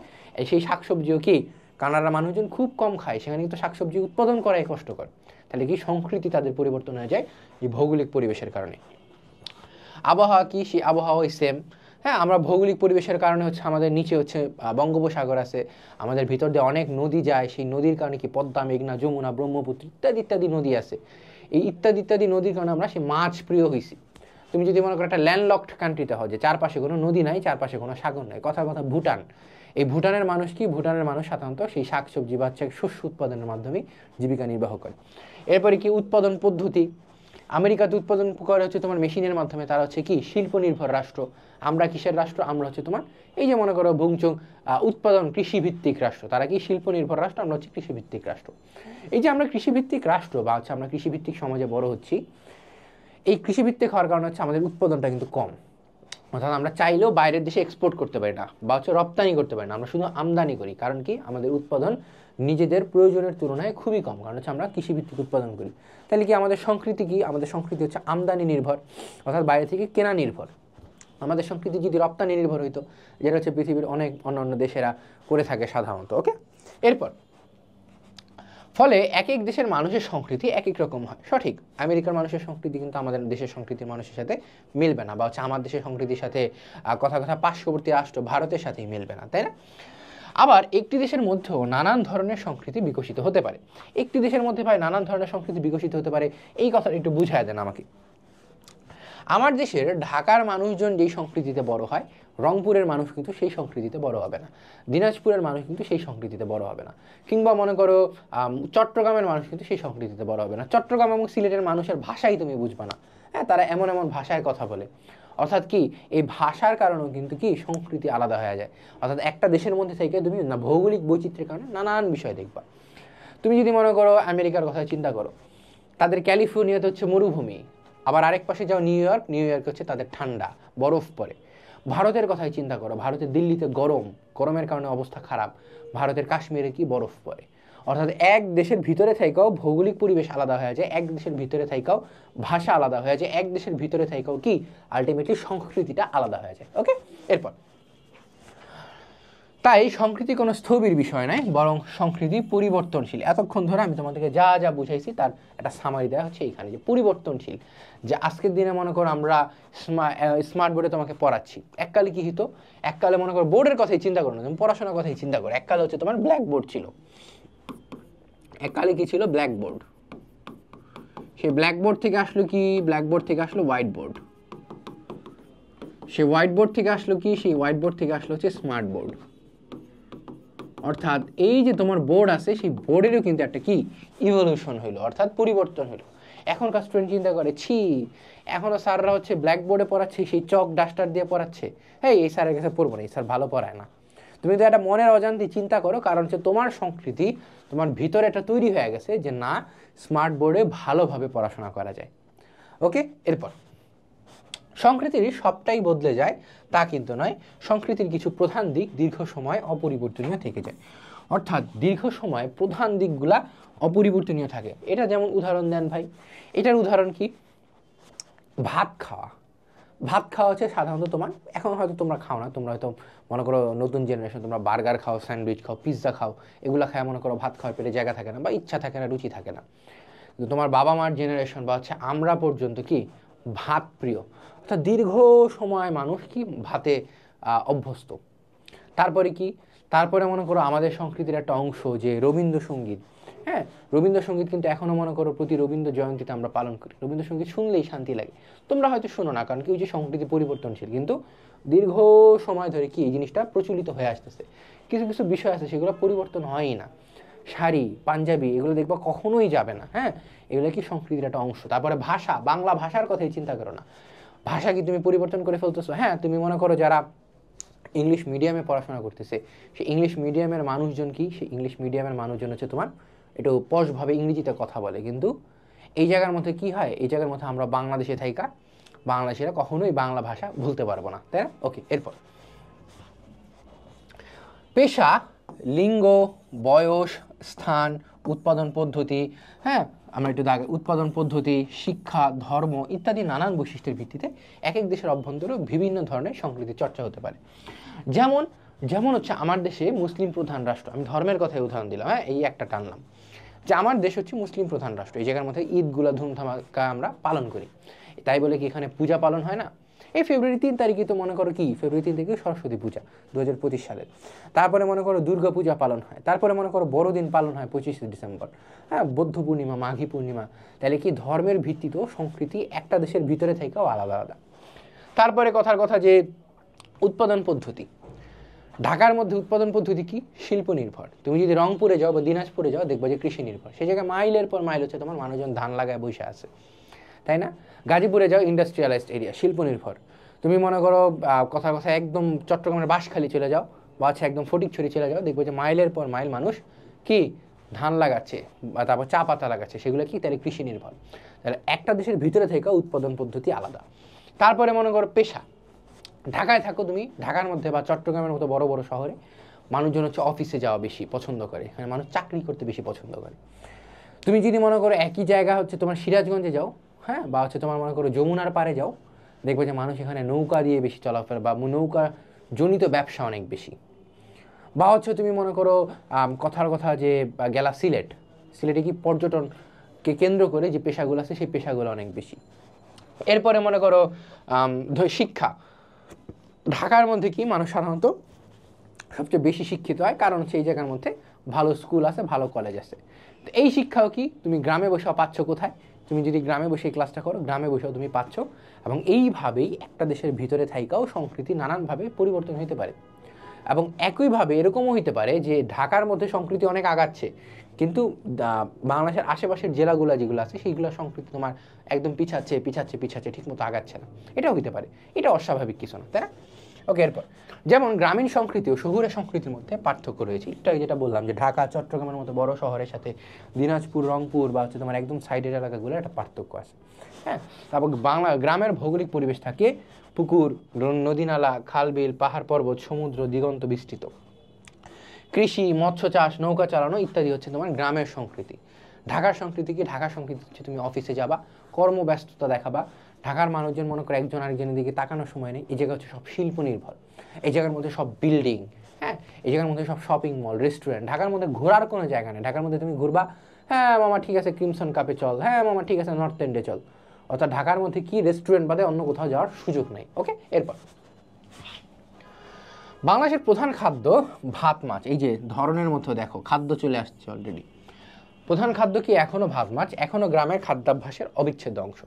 সেই শাকসবজিও কি কানাডার মানুষজন খুব কম খায়, সেখানে কিন্তু শাকসবজি উৎপাদন করাই কষ্টকর। তাহলে কি সংস্কৃতি তাদের পরিবর্তন হয়ে যায় এই ভৌগোলিক পরিবেশের কারণে। আবহাওয়া কি? সেই আবহাওয়াই সেম। হ্যাঁ, আমরা ভৌগোলিক পরিবেশের কারণে হচ্ছে আমাদের নিচে হচ্ছে বঙ্গোপসাগর আছে, আমাদের ভিতর দিয়ে অনেক নদী যায়, সেই নদীর কারণে কি পদ্মা, মেঘনা, যমুনা, ব্রহ্মপুত্র ইত্যাদি নদী আছে। এই ইত্যাদি নদীর কারণে আমরা সেই মাছ প্রিয় হয়েছি। তুমি যদি মনে করো একটা ল্যান্ডলকড কান্ট্রিতে হয় যে চারপাশে কোনো নদী নাই, চারপাশে কোনো সাগর নাই, কথা ভুটান, এই ভুটানের মানুষ কি? ভুটানের মানুষ সাধারণত সেই শাকসবজি বা শস্য উৎপাদনের মাধ্যমে জীবিকা নির্বাহ করে। এরপরে কি উৎপাদন পদ্ধতি? আমেরিকাতে উৎপাদন করে হচ্ছে তোমার মেশিনের মাধ্যমে, তারা হচ্ছে কি শিল্প নির্ভর রাষ্ট্র। আমরা কিসের রাষ্ট্র? আমরা হচ্ছে তোমার এই যে মনে করো ভুংচুং উৎপাদন কৃষিভিত্তিক রাষ্ট্র, তারা কি শিল্প নির্ভর রাষ্ট্র, আমরা হচ্ছে কৃষিভিত্তিক রাষ্ট্র। এই যে আমরা কৃষিভিত্তিক রাষ্ট্র বা হচ্ছে আমরা কৃষিভিত্তিক সমাজে বড় হচ্ছি, এই কৃষিভিত্তিক হওয়ার কারণে হচ্ছে আমাদের উৎপাদনটা কিন্তু কম, অর্থাৎ আমরা চাইলেও বাইরের দেশে এক্সপোর্ট করতে পারি না বা হচ্ছে রপ্তানি করতে পারি না, আমরা শুধু আমদানি করি। কারণ কি? আমাদের উৎপাদন নিজেদের প্রয়োজনের তুলনায় খুবই কম, কারণ হচ্ছে আমরা কৃষিভিত্তিক উৎপাদন করি। তাহলে কি আমাদের সংস্কৃতি কি? আমাদের সংস্কৃতি হচ্ছে আমদানি নির্ভর, অর্থাৎ বাইরে থেকে কেনা নির্ভর। আমাদের সংস্কৃতি যদি রপ্তানি নির্ভর হইতো, যেটা হচ্ছে পৃথিবীর অনেক অন্যান্য দেশেরা করে থাকে সাধারণত। ওকে, এরপর ফলে এক এক দেশের মানুষের সংস্কৃতি এক এক রকম হয়। সঠিক, আমেরিকার মানুষের সংস্কৃতি কিন্তু আমাদের দেশের সংস্কৃতির মানুষের সাথে মিলবে না, বা হচ্ছে আমার দেশের সংস্কৃতির সাথে কথা পার্শ্ববর্তী রাষ্ট্র ভারতের সাথেই মিলবে না, তাই না? আবার একটি দেশের মধ্যেও নানান ধরনের সংস্কৃতি বিকশিত হতে পারে। একটি দেশের মধ্যে ভাই নানান ধরনের সংস্কৃতি বিকশিত হতে পারে, এই কথাটা একটু বুঝায় দেন আমাকে। আমার দেশের ঢাকার মানুষজন যেই সংস্কৃতিতে বড় হয়, রংপুরের মানুষ কিন্তু সেই সংস্কৃতিতে বড় হবে না, দিনাজপুরের মানুষ কিন্তু সেই সংস্কৃতিতে বড় হবে না, কিংবা মনে করো চট্টগ্রামের মানুষ কিন্তু সেই সংস্কৃতিতে বড় হবে না। চট্টগ্রাম এবং সিলেটের মানুষের ভাষাই তুমি বুঝবে না, হ্যাঁ, তারা এমন এমন ভাষায় কথা বলে, অর্থাৎ কি এই ভাষার কারণেও কিন্তু কি সংস্কৃতি আলাদা হয়ে যায়। অর্থাৎ একটা দেশের মধ্যে থেকে তুমি না ভৌগোলিক বৈচিত্র্যের কারণে নানান বিষয় দেখবা। তুমি যদি মনে করো আমেরিকার কথা চিন্তা করো, তাদের ক্যালিফোর্নিয়াতে হচ্ছে মরুভূমি, আবার আরেক পাশে যাও নিউ ইয়র্ক হচ্ছে তাদের ঠান্ডা, বরফ পড়ে। ভারতের কথাই চিন্তা করো, ভারতের দিল্লিতে গরমের কারণে অবস্থা খারাপ, ভারতের কাশ্মীরে কি বরফ পড়ে। অর্থাৎ এক দেশের ভিতরে থাইকাও ভৌগোলিক পরিবেশ আলাদা হয়ে যায়, এক দেশের ভিতরে থাইকাও ভাষা আলাদা হয়ে যায়, এক দেশের ভিতরে থাইকাও কি আলটিমেটলি সংস্কৃতিটা আলাদা হয়ে যায়। ওকে, এরপর তাই সংস্কৃতি কোনো স্থবির বিষয় নয়, বরং সংস্কৃতি পরিবর্তনশীল। এতক্ষণ ধরে আমি তোমাদেরকে যা যা বুঝাইছি তার একটা সামারি দেওয়া হচ্ছে এইখানে, যে পরিবর্তনশীল। যে আজকের দিনে মনে করো আমরা স্মার্ট বোর্ডে তোমাকে পড়াচ্ছি, এককালে কি হতো? এককালে মনে করো বোর্ডের কথাই চিন্তা করো না, তুমি পড়াশোনার কথাই চিন্তা করো, এককালে হচ্ছে তোমার ব্ল্যাক বোর্ড ছিল। এককালে কি ছিল? Black board. সেই ব্ল্যাক বোর্ড থেকে আসলো কি? ব্ল্যাক বোর্ড থেকে আসলো হোয়াইট বোর্ড। সেই হোয়াইট বোর্ড থেকে আসলো কি? সেই হোয়াইট বোর্ড থেকে আসলো হচ্ছে স্মার্ট বোর্ড। অর্থাৎ এই যে তোমার বোর্ড আছে, সেই বোর্ডেরও কিন্তু একটা কি ইভলিউশন হইলো, অর্থাৎ পরিবর্তন হইলো। এখনকার স্টুডেন্ট চিন্তা করে, ছি, এখনো স্যাররা হচ্ছে ব্ল্যাক বোর্ডে পড়াচ্ছে, সেই চক ডাস্টার দিয়ে পড়াচ্ছে, হ্যাঁ, এই স্যারের কাছে পড়বো না, এই স্যার ভালো পড়ায় না। তুমি তো একটা মনের অজান্তে চিন্তা করো, কারণ হচ্ছে তোমার সংস্কৃতি তোমার ভিতরে একটা তৈরি হয়ে গেছে যে না, স্মার্ট বোর্ডে ভালোভাবে পড়াশোনা করা যায়। ওকে, এরপর সংস্কৃতির সবটাই বদলে যায় তা কিন্তু নয়, সংস্কৃতির কিছু প্রধান দিক দীর্ঘ সময় অপরিবর্তনীয় থেকে যায়। অর্থাৎ দীর্ঘ সময় প্রধান দিকগুলা অপরিবর্তনীয় থাকে। এটা যেমন উদাহরণ দেন ভাই, এটার উদাহরণ কি? ভাত খাওয়া। ভাত খাওয়া হচ্ছে সাধারণত তোমার, এখন হয়তো তোমরা খাও না, তোমরা হয়তো মনে করো নতুন জেনারেশন, তোমরা বার্গার খাও, স্যান্ডউইচ খাও, পিৎজা খাও, এগুলো খায় মনে করো ভাত খাওয়ার পেটে জায়গা থাকে না বা ইচ্ছা থাকে না, রুচি থাকে না। কিন্তু তোমার বাবা মার জেনারেশন বা হচ্ছে আমরা পর্যন্ত কি ভাত প্রিয়, অর্থাৎ দীর্ঘ সময় মানুষ কি ভাতে অভ্যস্ত। তারপরে কি, তারপরে মনে করো আমাদের সংস্কৃতির একটা অংশ যে রবীন্দ্রসঙ্গীত। হ্যাঁ, রবীন্দ্রসঙ্গীত কিন্তু এখনও মনে করো প্রতি রবীন্দ্র জয়ন্তীতে আমরা পালন করি। রবীন্দ্রসঙ্গীত শুনলেই শান্তি লাগে। তোমরা হয়তো শোনো না, কারণ কি ওই যে সংস্কৃতি পরিবর্তনশীল, কিন্তু দীর্ঘ সময় ধরে কি এই জিনিসটা প্রচলিত হয়ে আসতেছে। কিছু কিছু বিষয় আছে সেগুলো পরিবর্তন হয়ই না। শাড়ি, পাঞ্জাবি এগুলো দেখবা কখনোই যাবে না। হ্যাঁ, এগুলো কি সংস্কৃতির একটা অংশ। তারপরে ভাষা, বাংলা ভাষার কথাই চিন্তা করো না, ভাষা কি তুমি পরিবর্তন করে ফেলতেছো? হ্যাঁ, তুমি মনে করো যারা ইংলিশ মিডিয়ামে পড়াশোনা করতেছে, সেই ইংলিশ মিডিয়ামের মানুষজন কি, সেই ইংলিশ মিডিয়ামের মানুষজন হচ্ছে তোমার একটু পশভাবে ইংরেজিতে কথা বলে, কিন্তু এই জায়গার মধ্যে কি হয়, এই জায়গার মধ্যে আমরা বাংলাদেশে থাইকা বাংলাদেশিরা কখনোই বাংলা ভাষা ভুলতে পারবো না, তাই না? ওকে, এরপর পেশা, লিঙ্গ, বয়স, স্থান, উৎপাদন পদ্ধতি, হ্যাঁ আমরা একটু দাগে, উৎপাদন পদ্ধতি, শিক্ষা, ধর্ম ইত্যাদি নানান বৈশিষ্ট্যের ভিত্তিতে এক এক দেশের অভ্যন্তরে বিভিন্ন ধরনের সংস্কৃতি চর্চা হতে পারে। যেমন যেমন হচ্ছে আমার দেশে মুসলিম প্রধান রাষ্ট্র, আমি ধর্মের কথাই উদাহরণ দিলাম, হ্যাঁ এই একটা টানলাম যে আমার দেশ হচ্ছে মুসলিম প্রধান রাষ্ট্র, এই জায়গার মধ্যে ঈদগুলা ধুমধামাকা আমরা পালন করি। তাই বলে কি এখানে পূজা পালন হয় না? এই ফেব্রুয়ারি 3 তারিখে তো মনে করো কি, ফেব্রুয়ারি 3 তারিখে সরস্বতী পূজা 2025 সালের। তারপরে মনে করো দুর্গা পূজা পালন হয়, তারপরে মনে করো বড়দিন পালন হয় 25শে ডিসেম্বর, হ্যাঁ বৌদ্ধ পূর্ণিমা, মাঘী পূর্ণিমা। তাহলে কি ধর্মের ভিত্তিতেও সংস্কৃতি একটা দেশের ভিতরে থেকেও আলাদা আলাদা। তারপরে কথার কথা যে উৎপাদন পদ্ধতি, ঢাকার মধ্যে উৎপাদন পদ্ধতি কি? শিল্প নির্ভর। তুমি যদি রংপুরে যাও বা দিনাজপুরে যাও দেখবে যে কৃষি নির্ভর, সেই জায়গায় মাইলের পর মাইল হচ্ছে তোমার মানুষজন ধান লাগায় বসে আছে, তাই না? গাজীপুরে যাও ইন্ডাস্ট্রিয়ালাইজড এরিয়া, শিল্প নির্ভর। তুমি মনে করো কথার কথা একদম চট্টগ্রামের বাঁশখালী চলে যাও বা হচ্ছে একদম ফটিকছড়ি চলে যাও, দেখবে যে মাইলের পর মাইল মানুষ কি ধান লাগাচ্ছে বা তারপর চা পাতা লাগাচ্ছে, সেগুলো কি তাহলে কৃষি নির্ভর। তাহলে একটা দেশের ভিতরে থেকে উৎপাদন পদ্ধতি আলাদা। তারপরে মনে করো পেশা, ঢাকায় থাকো তুমি, ঢাকার মধ্যে বা চট্টগ্রামের মতো বড় বড় শহরে মানুষজন হচ্ছে অফিসে যাওয়া বেশি পছন্দ করে, এখানে মানুষ চাকরি করতে বেশি পছন্দ করে। তুমি যদি মনে করো একই জায়গা হচ্ছে তোমার সিরাজগঞ্জে যাও, হ্যাঁ বা হচ্ছে তোমার মনে করো যমুনার পাড়ে যাও, দেখবে যে মানুষ এখানে নৌকা দিয়ে বেশি চলাফেরা বা নৌকা জনিত ব্যবসা অনেক বেশি। বা হচ্ছে তুমি মনে করো কথার কথা যে গেলা সিলেট, সিলেটে কি পর্যটনকে কেন্দ্র করে যে পেশাগুলো আছে সেই পেশাগুলো অনেক বেশি। এরপরে মনে করো শিক্ষা, ঢাকার মধ্যে কি মানুষ সাধারণত সবচেয়ে বেশি শিক্ষিত হয়, কারণ হচ্ছে এই জায়গার মধ্যে ভালো স্কুল আছে, ভালো কলেজ আছে। তো এই শিক্ষাও কি তুমি গ্রামে বসেও পাচ্ছ কোথায়? তুমি যদি গ্রামে বসে এই ক্লাসটা করো, গ্রামে বসেও তুমি পাচ্ছ। এবং এইভাবেই একটা দেশের ভিতরে থাইকাও সংস্কৃতি নানানভাবে পরিবর্তন হতে পারে। এবং একইভাবে এরকমও হইতে পারে যে ঢাকার মধ্যে সংস্কৃতি অনেক আগাচ্ছে, কিন্তু বাংলাদেশের আশেপাশের জেলাগুলো যেগুলো আছে সেইগুলো সংস্কৃতি তোমার একদম পিছাচ্ছে পিছাচ্ছে পিছাচ্ছে, ঠিক মতো আগাচ্ছে না। এটাও হইতে পারে, এটা অস্বাভাবিক কিছু না, তাই না? ওকে, এরপর যেমন গ্রামীণ সংস্কৃতি ও শহুরে সংস্কৃতির মধ্যে পার্থক্য রয়েছে। একটু আগে যেটা বললাম যে ঢাকা, চট্টগ্রামের মতো বড় শহরের সাথে দিনাজপুর, রংপুর বা হচ্ছে তোমার একদম সাইডের এলাকাগুলো একটা পার্থক্য আছে। হ্যাঁ, তারপর গ্রামের ভৌগোলিক পরিবেশ থাকে পুকুর, নদী নালা, খাল বিল, পাহাড় পর্বত, সমুদ্র, দিগন্ত বিস্তৃত। কৃষি, মৎস্য চাষ, নৌকা চালানো ইত্যাদি হচ্ছে তোমার গ্রামের সংস্কৃতি। ঢাকার সংস্কৃতি কি? ঢাকার সংস্কৃতি হচ্ছে তুমি অফিসে যাবা, কর্মব্যস্ততা দেখাবা, ঢাকার মানুষজন মনে করে একজন আরেকজনের দিকে তাকানোর সময় নেই, এই জায়গা হচ্ছে সব শিল্প নির্ভর, এই জায়গার মধ্যে সব বিল্ডিং, হ্যাঁ এই জায়গার মধ্যে সব শপিং মল, রেস্টুরেন্ট। ঢাকার মধ্যে ঘোরার কোনো জায়গা নেই, ঢাকার মধ্যে তুমি ঘুরবা, হ্যাঁ মামা ঠিক আছে ক্রিমসন কাপে চল, হ্যাঁ মামা ঠিক আছে নর্থ এন্ডে চল। অর্থাৎ ঢাকার মধ্যে কি রেস্টুরেন্ট বাদে অন্য কোথাও যাওয়ার সুযোগ নেই। ওকে, এরপর বাংলাদেশের প্রধান খাদ্য ভাত মাছ। এই যে ধরনের মতো দেখো খাদ্য চলে আসছে অলরেডি। প্রধান খাদ্য কি? এখনও ভাত মাছ, এখনও গ্রামের খাদ্যাভ্যাসের অবিচ্ছেদ্য অংশ।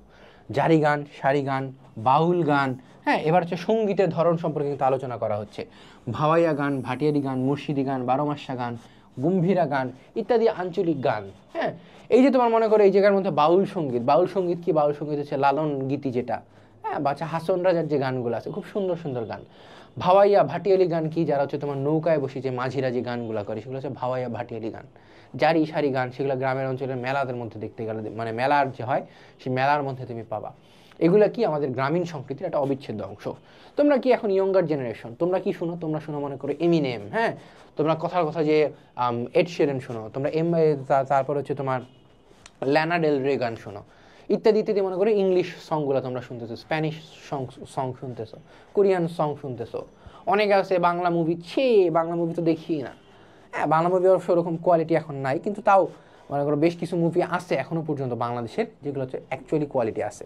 জারি গান, সারি গান, বাউল গান, হ্যাঁ এবার হচ্ছে সঙ্গীতের ধরন সম্পর্কে কিন্তু আলোচনা করা হচ্ছে। ভাওয়াইয়া গান, ভাটিয়ারি গান, মুর্শিদি গান, বারোমাসা গান, গম্ভীরা গান ইত্যাদি আঞ্চলিক গান। হ্যাঁ, এই যে তোমার মনে করো এই জায়গার মধ্যে বাউল সঙ্গীত, বাউল সঙ্গীত কি? বাউল সঙ্গীত হচ্ছে লালন গীতি, যেটা হ্যাঁ বাচ্চা হাসন রাজার যে গানগুলো আছে খুব সুন্দর সুন্দর গান। ভাওয়াইয়া ভাটিয়ালি গান কি? যারা হচ্ছে তোমার নৌকায় বসে যে মাঝিরা যে গানগুলো করে সেগুলো হচ্ছে ভাওয়াইয়া ভাটিয়ালি গান। জারি সারি গান, সেগুলো গ্রামের অঞ্চলের মেলাদের মধ্যে দেখতে গেলে, মানে মেলার যে হয় সেই মেলার মধ্যে তুমি পাবা। এগুলা কি আমাদের গ্রামীণ সংস্কৃতির একটা অবিচ্ছেদ্য অংশ। তোমরা কি এখন ইয়ঙ্গার জেনারেশন, তোমরা কি শুনো? তোমরা শুনো মনে করো এমিনেম, হ্যাঁ, তোমরা কথার কথা যে এড শিরান শোনো, তোমরা তারপর হচ্ছে তোমার ল্যানা ডেল রে গান শোনো, ইত্যাদি ইত্যাদি। মনে করো ইংলিশ সংগুলো তোমরা শুনতেছো, স্প্যানিশ সং শুনতেছো, কোরিয়ান সং শুনতেছো। অনেকে আছে বাংলা মুভি, বাংলা মুভি তো দেখি না। হ্যাঁ, বাংলা মুভি অবশ্য ওরকম কোয়ালিটি এখন নাই, কিন্তু তাও মনে করো বেশ কিছু মুভি আছে এখনও পর্যন্ত বাংলাদেশের যেগুলো হচ্ছে অ্যাকচুয়ালি কোয়ালিটি আছে,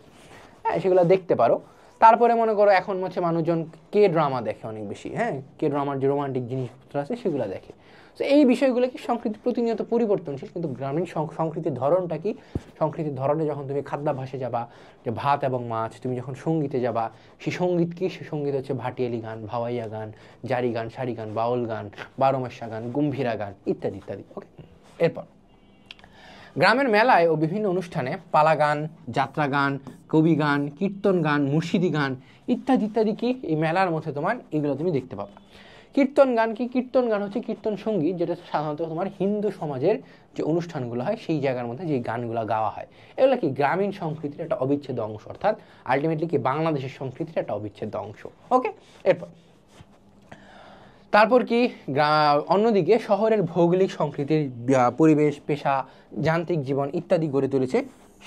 হ্যাঁ, সেগুলো দেখতে পারো। তারপরে মনে করো এখন হচ্ছে মানুষজন কে ড্রামা দেখে অনেক বেশি, হ্যাঁ, কে ড্রামার যে রোমান্টিক জিনিসপত্র আছে সেগুলো দেখে। তো এই বিষয়গুলো কি সংস্কৃতি প্রতিনিয়ত পরিবর্তনশীল, কিন্তু গ্রামীণ সংস্কৃতির ধরনটা কি? সংস্কৃতির ধরনে যখন তুমি খাদ্যাভ্যাসে যাবা, যে ভাত এবং মাছ, তুমি যখন সঙ্গীতে যাবা, সেই সঙ্গীত কি? সে সঙ্গীত হচ্ছে ভাটিয়ালি গান, ভাওয়াইয়া গান, জারি গান, সারি গান, বাউল গান, বারোমাসা গান, গম্ভীরা গান, ইত্যাদি ইত্যাদি। ওকে, এরপর গ্রামের মেলায় ও বিভিন্ন অনুষ্ঠানে পালা গান, যাত্রা গান, কবি গান, কীর্তন গান, মুর্শিদি গান, ইত্যাদি ইত্যাদি কি এই মেলার মধ্যে তোমার এগুলো তুমি দেখতে পাবা। কীর্তন গান কি? কীর্তন গান হচ্ছে কীর্তন সঙ্গীত, যেটা সাধারণত তোমার হিন্দু সমাজের যে অনুষ্ঠানগুলো হয় সেই জায়গার মধ্যে যে গানগুলো গাওয়া হয়। এগুলো কি গ্রামীণ সংস্কৃতির একটা অবিচ্ছেদ্য অংশ, অর্থাৎ আলটিমেটলি কি বাংলাদেশের সংস্কৃতির একটা অবিচ্ছেদ্য অংশ। ওকে, এরপর তারপর কি অন্যদিকে শহরের ভৌগোলিক সংস্কৃতির পরিবেশ, পেশা, যান্ত্রিক জীবন ইত্যাদি গড়ে তুলেছে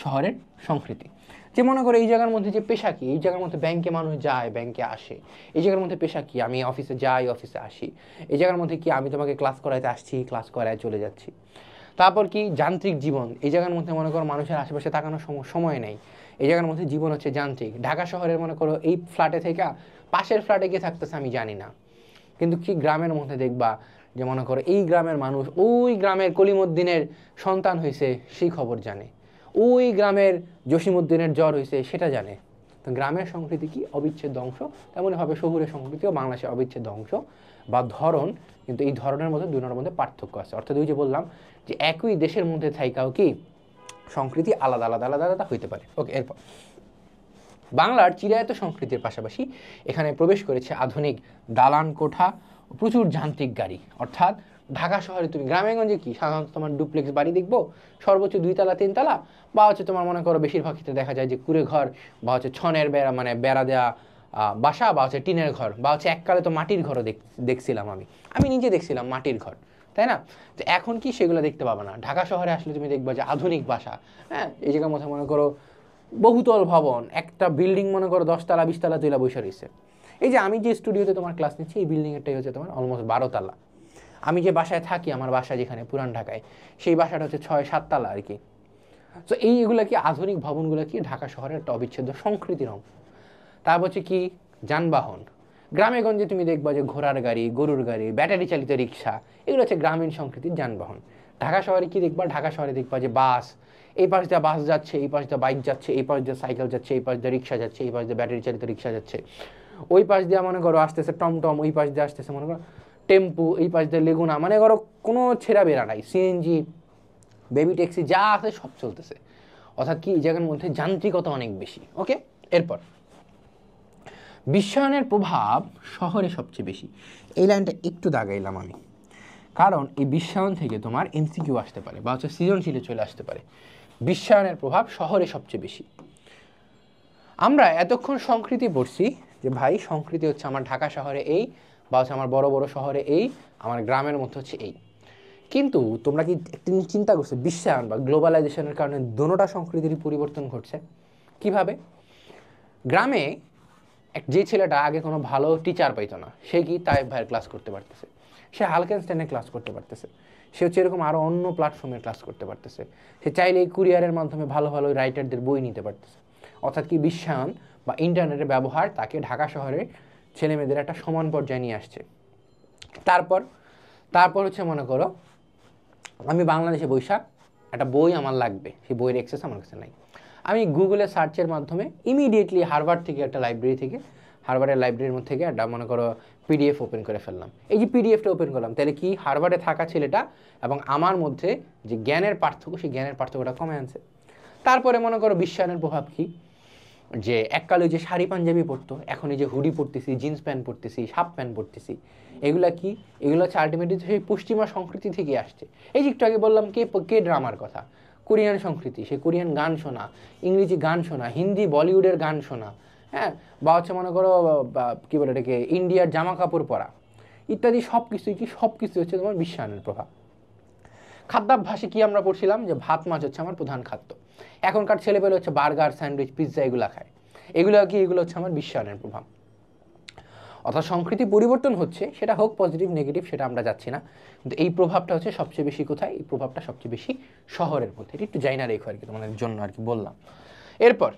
শহরের সংস্কৃতি। যে মনে করো এই জায়গার মধ্যে যে পেশা কি? এই জায়গার মধ্যে ব্যাংকে মানুষ যায়, ব্যাংকে আসে। এই জায়গার মধ্যে পেশা কি? আমি অফিসে যাই, অফিসে আসি। এই জায়গার মধ্যে কি? আমি তোমাকে ক্লাস করাইতে আসছি, ক্লাস করায় চলে যাচ্ছি। তারপর কি যান্ত্রিক জীবন? এই জায়গার মধ্যে মনে করো মানুষের আশেপাশে তাকানোর সময় নেই। এই জায়গার মধ্যে জীবন হচ্ছে যান্ত্রিক। ঢাকা শহরের মনে করো এই ফ্ল্যাটে থেকে পাশের ফ্ল্যাটে গিয়ে থাকতেছে আমি জানি না, কিন্তু কি গ্রামের মধ্যে দেখবা যে মনে করো এই গ্রামের মানুষ ওই গ্রামের কলিমুদ্দিনের সন্তান হয়েছে সেই খবর জানে, ওই গ্রামের জসিমউদ্দিনের জ্বর হয়েছে সেটা জানে। তো গ্রামের সংস্কৃতি কি? অবিচ্ছেদ্য অংশ। তেমনইভাবে শহুরে সংস্কৃতিও বাংলাদেশের অবিচ্ছেদ্য অংশ বা ধরন, কিন্তু এই ধরনের মধ্যে দুটোর মধ্যে পার্থক্য আছে। অর্থাৎ ওই যে বললাম যে একই দেশের মধ্যে থাইকাও কি সংস্কৃতি আলাদা আলাদা আলাদা আলাদা হইতে পারে। ওকে, এরপর বাংলার চিরায়ত সংস্কৃতির পাশাপাশি এখানে প্রবেশ করেছে আধুনিক দালান কোঠা ও প্রচুর যান্ত্রিক গাড়ি। অর্থাৎ ঢাকা শহরে তুমি গ্রামেগঞ্জে কি সাধারণত তোমার ডুপ্লেক্স বাড়ি দেখবো, সর্বোচ্চ 2 তলা 3 তলা, বা হচ্ছে তোমার মনে করো বেশিরভাগ ক্ষেত্রে দেখা যায় যে কুড়ে ঘর বা হচ্ছে ছনের বেড়া, মানে বেড়া দেওয়া বাসা, বা হচ্ছে টিনের ঘর, বা হচ্ছে এককালে তো মাটির ঘরও দেখছিলাম আমি নিজে দেখছিলাম মাটির ঘর, তাই না? তো এখন কি সেগুলো দেখতে পাবে না। ঢাকা শহরে আসলে তুমি দেখবা যে আধুনিক বাসা, হ্যাঁ, এই জায়গার মধ্যে মনে করো বহুতল ভবন, একটা বিল্ডিং মনে করো 10 তলা 20 তলা তুইলা বসে রয়েছে। এই যে আমি যে স্টুডিওতে তোমার ক্লাস নিচ্ছি এই বিল্ডিংয়েরটাই হচ্ছে তোমার অলমোস্ট 12 তলা। আমি যে বাসায় থাকি, আমার বাসা যেখানে পুরান ঢাকায়, সেই বাসাটা হচ্ছে 6-7 তলা আর কি। তো এইগুলো কি আধুনিক ভবনগুলো কি ঢাকা শহরের একটা অবিচ্ছেদ্য সংস্কৃতির অংশ। তারপর হচ্ছে কি যানবাহন, গ্রামে গঞ্জে তুমি দেখবা যে ঘোড়ার গাড়ি, গরুর গাড়ি, ব্যাটারি চালিত রিক্সা, এগুলো হচ্ছে গ্রামীণ সংস্কৃতির যানবাহন। ঢাকা শহরে কি দেখবা? ঢাকা শহরে দেখবা যে বাস, এই পাশ দিয়ে বাস যাচ্ছে, এই পাশ দিয়ে বাইক যাচ্ছে, এই পাশ দিয়ে সাইকেল যাচ্ছে, এই পাশ দিয়ে রিক্সা যাচ্ছে, এই পাশ দিয়ে ব্যাটারি চালিত রিক্সা যাচ্ছে, ওই পাশ দিয়ে মনে করো আসতেছে টমটম, ওই পাশ দিয়ে আসতেছে মনে করো টেম্পু, এই পাশ দিয়ে লেগুনা, মানে করো কোনো ছেঁড়া বেড়া নাই, সিএনজি, বেবি ট্যাক্সি যা আছে সব চলতেছে। অর্থাৎ কি এই জায়গার মধ্যে যান্ত্রিকতা অনেক বেশি। ওকে, এরপর বিশ্বায়নের প্রভাব শহরে সবচেয়ে বেশি। এই লাইনটা একটু দাগাইলাম আমি, কারণ এই বিশ্বায়ন থেকে তোমার এমসিকিউ আসতে পারে বা হচ্ছে সৃজনশীলে চলে আসতে পারে। বিশ্বায়নের প্রভাব শহরে সবচেয়ে বেশি। আমরা এতক্ষণ সংস্কৃতি পড়ছি যে ভাই সংস্কৃতি হচ্ছে আমার ঢাকা শহরে এই, বা হচ্ছে আমার বড় বড় শহরে এই, আমার গ্রামের মধ্যে হচ্ছে এই। কিন্তু তোমরা কি একটি চিন্তা করছো বিশ্বায়ন বা গ্লোবালাইজেশনের কারণে দোনোটা সংস্কৃতির পরিবর্তন ঘটছে? কিভাবে? গ্রামে যে ছেলেটা আগে কোনো ভালো টিচার পাইতো না, সে কি তাইব ভাইয়ের ক্লাস করতে পারতেছে, সে হালকেনস্টাইনের ক্লাস করতে পারতেছে, সে হচ্ছে এরকম আরও অন্য প্ল্যাটফর্মের ক্লাস করতে পারতেছে, সে চাইলে এই কুরিয়ারের মাধ্যমে ভালো ভালো রাইটারদের বই নিতে পারতেছে। অর্থাৎ কি বিশ্বায়ন বা ইন্টারনেটের ব্যবহার তাকে ঢাকা শহরের ছেলেমেয়েদের একটা সমান পর্যায়ে নিয়ে আসছে। তারপর হচ্ছে মনে করো আমি বাংলাদেশে বৈশাখ একটা বই আমার লাগবে, সেই বইয়ের অ্যাক্সেস আমার কাছে নাই, আমি গুগলে সার্চের মাধ্যমে ইমিডিয়েটলি হার্ভার্ড থেকে একটা লাইব্রেরি থেকে, হার্ভার্ডের লাইব্রেরির মধ্যে থেকে একটা মনে করো পিডিএফ ওপেন করে ফেললাম। এই যে পিডিএফটা ওপেন করলাম, তাহলে কি হার্ভার্ডে থাকা ছেলেটা এবং আমার মধ্যে যে জ্ঞানের পার্থক্য, সেই জ্ঞানের পার্থক্যটা কমে আনছে। তারপরে মনে করো বিশ্বায়নের প্রভাব কি, যে এককালে যে শাড়ি পাঞ্জাবি পরতো, এখন এই যে হুডি পরতেছি, জিন্স প্যান্ট পরতেছি, হাফ প্যান্ট পরতেছি, এগুলা কি? এগুলো হচ্ছে আলটিমেটলি সেই পশ্চিমা সংস্কৃতি থেকে আসছে। এই যে একটু আগে বললাম কে ড্রামার কথা, কোরিয়ান সংস্কৃতি, সেই কোরিয়ান গান শোনা, ইংরেজি গান শোনা, হিন্দি বলিউডের গান শোনা, হ্যাঁ, বা হচ্ছে মনে করো কী বলে এটাকে ইন্ডিয়ার জামা কাপড় পরা ইত্যাদি সব কিছুই হচ্ছে তোমার বিশ্বায়নের প্রভাব। খাদ্যাভ্যাসে কি আমরা পড়ছিলাম যে ভাত মাছ হচ্ছে আমার প্রধান খাদ্য। এখনকার ছেলেপেলে হচ্ছে বার্গার, স্যান্ডউইচ, পিৎজা এগুলো খায়। এগুলো হচ্ছে আমার বিশ্বায়নের প্রভাব। অর্থাৎ সংস্কৃতি পরিবর্তন হচ্ছে, সেটা হোক পজিটিভ নেগেটিভ সেটা আমরা যাচ্ছি না, কিন্তু এই প্রভাবটা হচ্ছে সবচেয়ে বেশি কোথায়? এই প্রভাবটা সবচেয়ে বেশি শহরের মধ্যে। এটা একটু যাই না রেখো আর কি তোমাদের জন্য আর কি বললাম। এরপর